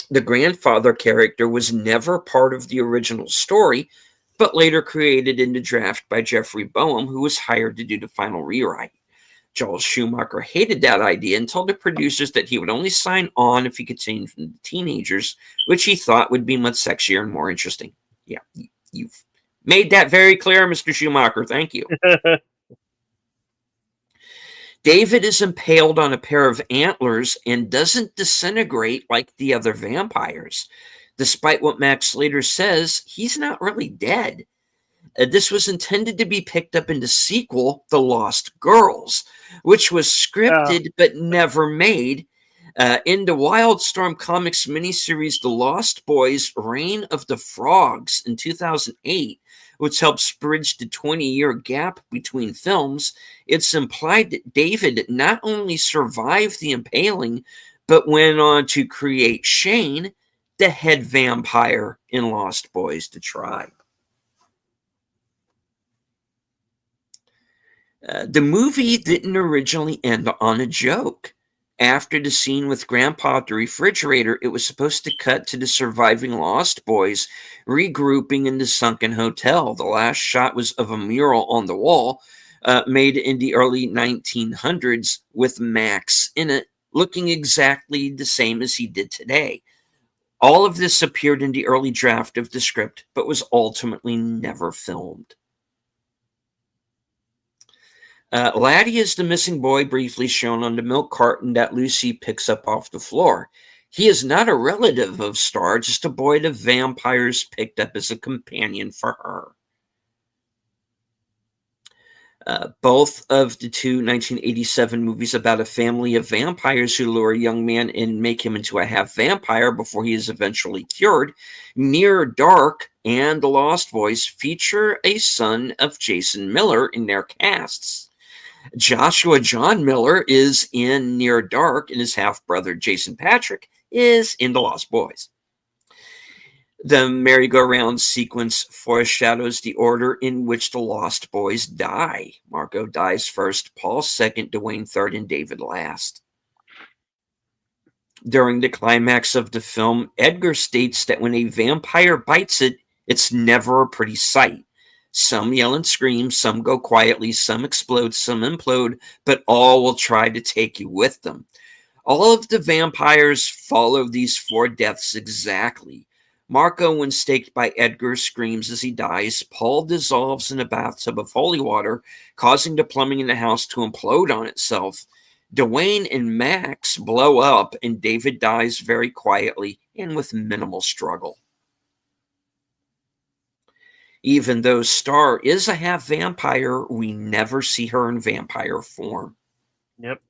The grandfather character was never part of the original story, but later created in the draft by Jeffrey Boehm, who was hired to do the final rewrite. Joel Schumacher hated that idea and told the producers that he would only sign on if he could change the teenagers, which he thought would be much sexier and more interesting. Yeah, you've made that very clear, Mr. Schumacher. Thank you. David is impaled on a pair of antlers and doesn't disintegrate like the other vampires. Despite what Max later says, he's not really dead. This was intended to be picked up in the sequel, The Lost Girls, which was scripted but never made. In the Wildstorm Comics miniseries The Lost Boys Reign of the Frogs in 2008, which helps bridge the 20-year gap between films, it's implied that David not only survived the impaling, but went on to create Shane, the head vampire in Lost Boys: The Tribe. The movie didn't originally end on a joke. After the scene with Grandpa at the refrigerator, it was supposed to cut to the surviving Lost Boys regrouping in the sunken hotel. The last shot was of a mural on the wall made in the early 1900s with Max in it, looking exactly the same as he did today. All of this appeared in the early draft of the script, but was ultimately never filmed. Laddie is the missing boy briefly shown on the milk carton that Lucy picks up off the floor. He is not a relative of Star, just a boy the vampires picked up as a companion for her. Both of the 2 1987 movies about a family of vampires who lure a young man and make him into a half vampire before he is eventually cured, Near Dark and The Lost Boys, feature a son of Jason Miller in their casts. Joshua John Miller is in Near Dark, and his half-brother Jason Patrick is in The Lost Boys. The merry-go-round sequence foreshadows the order in which the Lost Boys die. Marco dies first, Paul second, Dwayne third, and David last. During the climax of the film, Edgar states that when a vampire bites it, it's never a pretty sight. Some yell and scream, some go quietly, some explode, some implode, but all will try to take you with them. All of the vampires follow these 4 deaths exactly. Marco, when staked by Edgar, screams as he dies. Paul dissolves in a bathtub of holy water, causing the plumbing in the house to implode on itself. Dwayne and Max blow up, and David dies very quietly and with minimal struggle. Even though Star is a half vampire, we never see her in vampire form. Yep.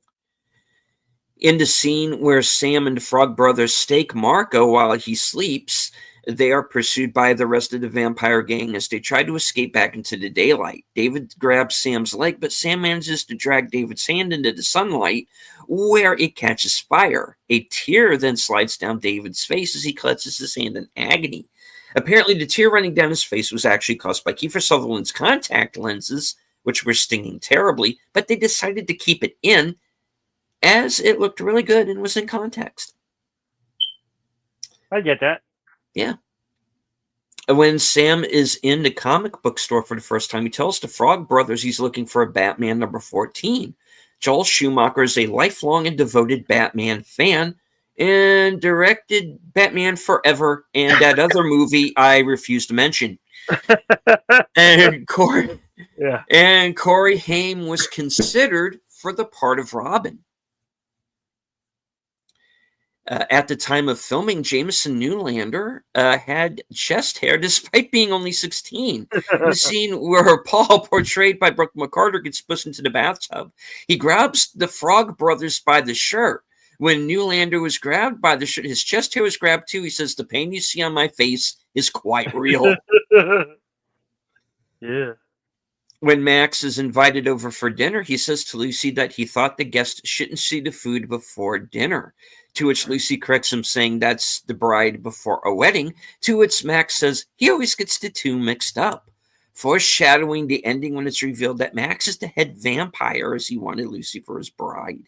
In the scene where Sam and the Frog Brothers stake Marco while he sleeps, they are pursued by the rest of the vampire gang as they try to escape back into the daylight. David grabs Sam's leg, but Sam manages to drag David's hand into the sunlight, where it catches fire. A tear then slides down David's face as he clutches his hand in agony. Apparently, the tear running down his face was actually caused by Kiefer Sutherland's contact lenses, which were stinging terribly, but they decided to keep it in as it looked really good and was in context. I get that. Yeah. When Sam is in the comic book store for the first time, he tells the Frog Brothers he's looking for a Batman number 14. Joel Schumacher is a lifelong and devoted Batman fan and directed Batman Forever and that other movie I refuse to mention. And Corey Haim was considered for the part of Robin. At the time of filming, Jameson Newlander had chest hair despite being only 16. In the scene where Paul, portrayed by Brooke McCarter, gets pushed into the bathtub, he grabs the Frog Brothers by the shirt. When Newlander was grabbed by the shirt, his chest hair was grabbed too. He says, "The pain you see on my face is quite real." Yeah. When Max is invited over for dinner, he says to Lucy that he thought the guests shouldn't see the food before dinner. To which Lucy corrects him, saying that's the bride before a wedding. To which Max says he always gets the two mixed up, foreshadowing the ending when it's revealed that Max is the head vampire as he wanted Lucy for his bride.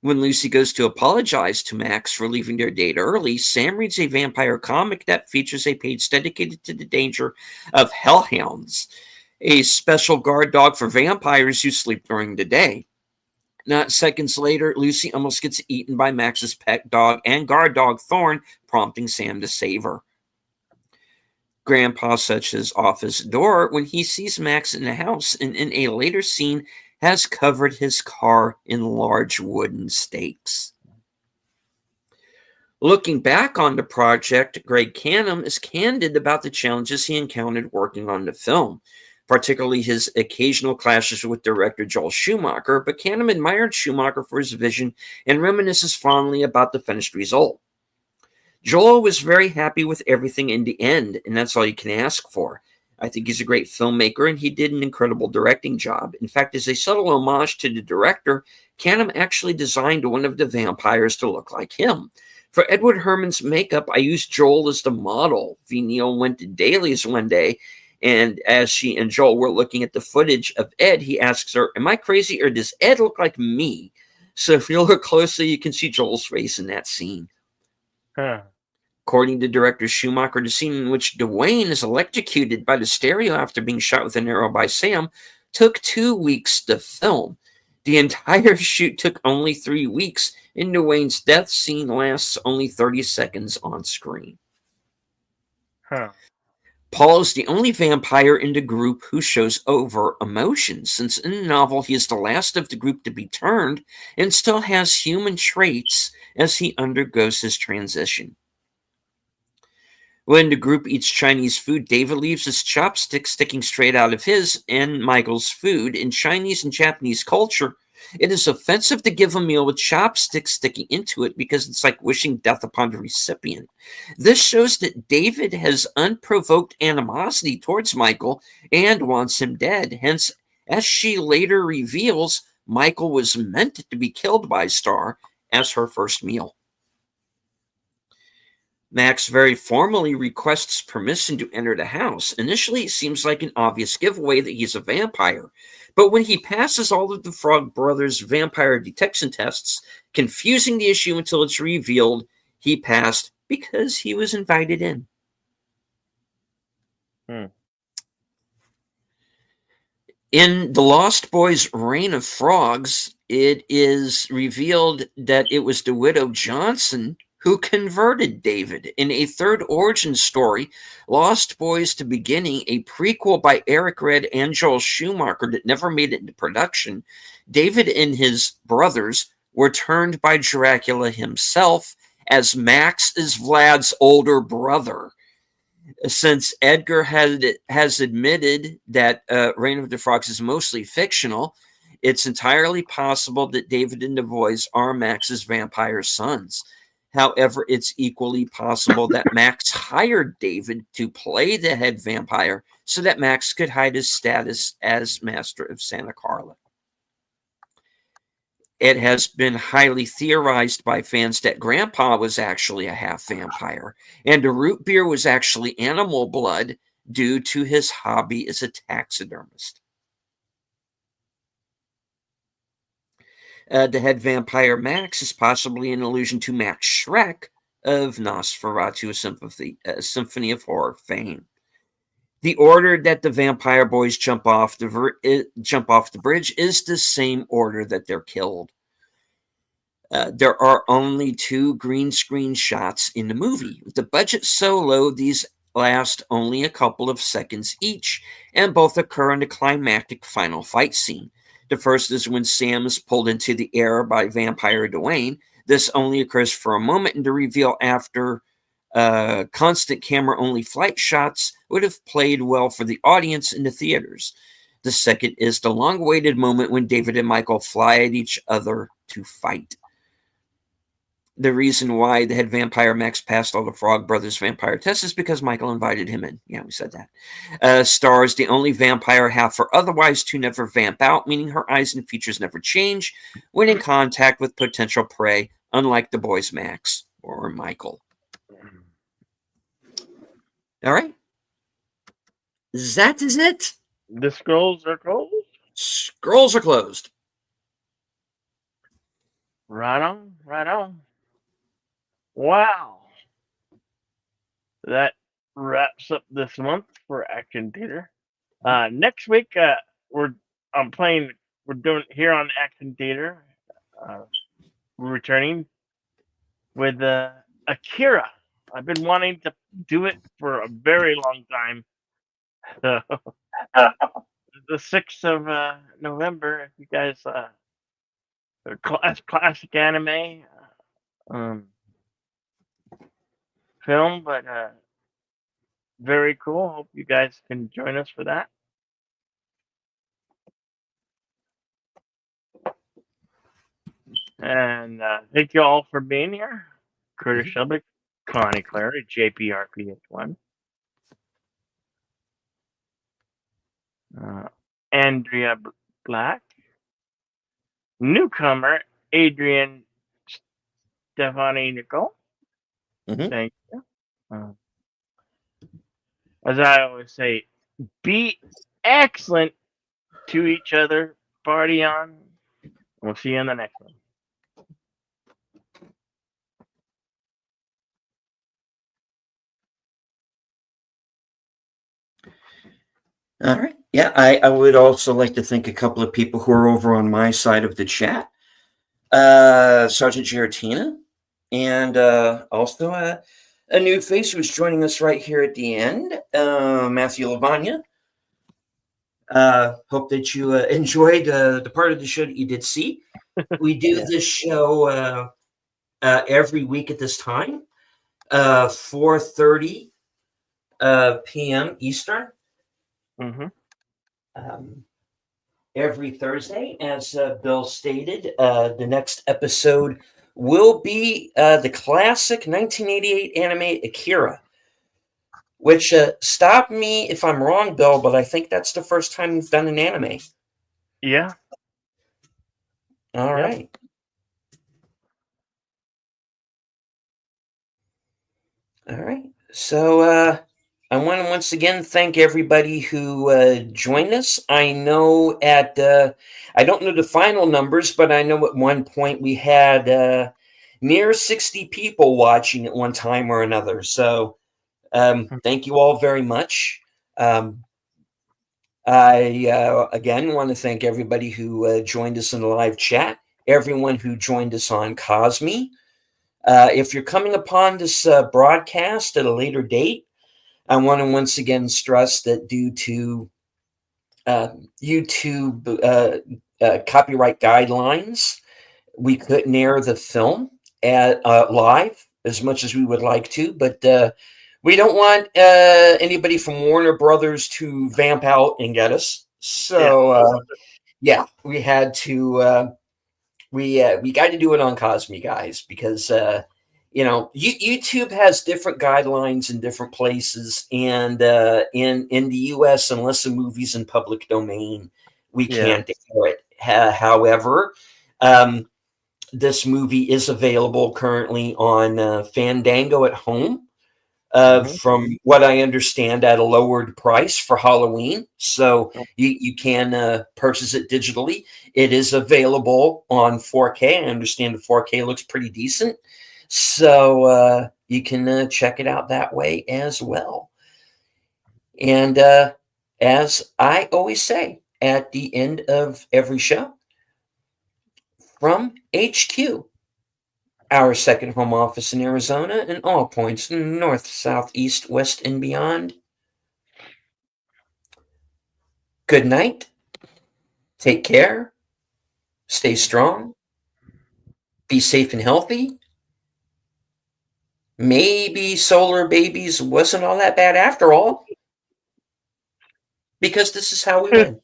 When Lucy goes to apologize to Max for leaving their date early, Sam reads a vampire comic that features a page dedicated to the danger of hellhounds, a special guard dog for vampires who sleep during the day. Not seconds later, Lucy almost gets eaten by Max's pet dog and guard dog Thorn, prompting Sam to save her. Grandpa shuts his office door when he sees Max in the house, and in a later scene has covered his car in large wooden stakes. Looking back on the project, Greg Canham is candid about the challenges he encountered working on the film, particularly his occasional clashes with director Joel Schumacher, but Canham admired Schumacher for his vision and reminisces fondly about the finished result. Joel was very happy with everything in the end, and that's all you can ask for. I think he's a great filmmaker, and he did an incredible directing job. In fact, as a subtle homage to the director, Canham actually designed one of the vampires to look like him. For Edward Herrmann's makeup, I used Joel as the model. V. Neal went to Daly's one day, and as she and Joel were looking at the footage of Ed, he asks her, "Am I crazy, or does Ed look like me?" So if you look closely, you can see Joel's face in that scene. Huh. According to director Schumacher, the scene in which Dwayne is electrocuted by the stereo after being shot with an arrow by Sam took 2 weeks to film. The entire shoot took only 3 weeks, and Dwayne's death scene lasts only 30 seconds on screen. Huh. Paul is the only vampire in the group who shows overt emotion, since in the novel he is the last of the group to be turned and still has human traits as he undergoes his transition. When the group eats Chinese food, David leaves his chopsticks sticking straight out of his and Michael's food. In Chinese and Japanese culture, it is offensive to give a meal with chopsticks sticking into it because it's like wishing death upon the recipient. This shows that David has unprovoked animosity towards Michael and wants him dead. Hence, as she later reveals, Michael was meant to be killed by Star as her first meal. Max very formally requests permission to enter the house. Initially, it seems like an obvious giveaway that he's a vampire, but when he passes all of the Frog Brothers' vampire detection tests, confusing the issue until it's revealed he passed because he was invited in. In The Lost Boys' Reign of Frogs, it is revealed that it was the widow Johnson who converted David. In a third origin story, Lost Boys to Beginning, a prequel by Eric Red and Joel Schumacher that never made it into production, David and his brothers were turned by Dracula himself, as Max is Vlad's older brother. Since Edgar has admitted that Reign of the Frogs is mostly fictional, it's entirely possible that David and the boys are Max's vampire sons. However, it's equally possible that Max hired David to play the head vampire so that Max could hide his status as master of Santa Carla. It has been highly theorized by fans that Grandpa was actually a half vampire, and the root beer was actually animal blood due to his hobby as a taxidermist. The head vampire Max is possibly an allusion to Max Schreck of Nosferatu, a Symphony of Horror fame. The order that the vampire boys jump off the bridge is the same order that they're killed. There are only 2 green screen shots in the movie. With the budget so low, these last only a couple of seconds each, and both occur in the climactic final fight scene. The first is when Sam is pulled into the air by vampire Dwayne. This only occurs for a moment, and the reveal after constant camera-only flight shots would have played well for the audience in the theaters. The second is the long-awaited moment when David and Michael fly at each other to fight. The reason why the head vampire Max passed all the Frog Brothers vampire tests is because Michael invited him in. Yeah, we said that. Stars the only vampire half or otherwise to never vamp out, meaning her eyes and features never change when in contact with potential prey, unlike the boys Max or Michael. All right. That is it. The scrolls are closed? Scrolls are closed. Right on, right on. Wow. That wraps up this month for Action Theater. Next week, we're doing here on Action Theater. We're returning with Akira. I've been wanting to do it for a very long time. So, the 6th of November, if you guys classic anime film, but very cool. Hope you guys can join us for that. And thank you all for being here. Curtis Shelbick, Connie Clary, JPRPH1, Andrea Black, newcomer Adrian Stefani Nicole. Thank you. As I always say, be excellent to each other. Party on. We'll see you in the next one. All right. Yeah, I would also like to thank a couple of people who are over on my side of the chat. Sergeant Giratina, and also a new face who's joining us right here at the end, Matthew Lavagna. Hope that you enjoyed the part of the show that you did see. We do this show every week at this time, 4:30 p.m. Eastern. Every Thursday, as Bill stated. The next episode will be the classic 1988 anime Akira, which stop me if I'm wrong, Bill, but I think that's the first time you've done an anime. Yeah. All right. All right. So I want to once again thank everybody who joined us. I know I don't know the final numbers, but I know at one point we had near 60 people watching at one time or another. So thank you all very much. I again want to thank everybody who joined us in the live chat, everyone who joined us on Cosme. If you're coming upon this broadcast at a later date, I want to once again stress that due to YouTube copyright guidelines, we couldn't air the film at live as much as we would like to, but we don't want anybody from Warner Brothers to vamp out and get us. So yeah, we had to we got to do it on Cosme, guys, because YouTube has different guidelines in different places, and in the U.S., unless the movie's in public domain, we can't air it. However, this movie is available currently on Fandango at home. From what I understand, at a lowered price for Halloween. So you can purchase it digitally. It is available on 4K. I understand the 4K looks pretty decent. So you can check it out that way as well. And as I always say at the end of every show, from HQ, our second home office in Arizona, and all points north, south, east, west, and beyond. Good night. Take care. Stay strong. Be safe and healthy. Maybe solar babies wasn't all that bad after all, because this is how we win.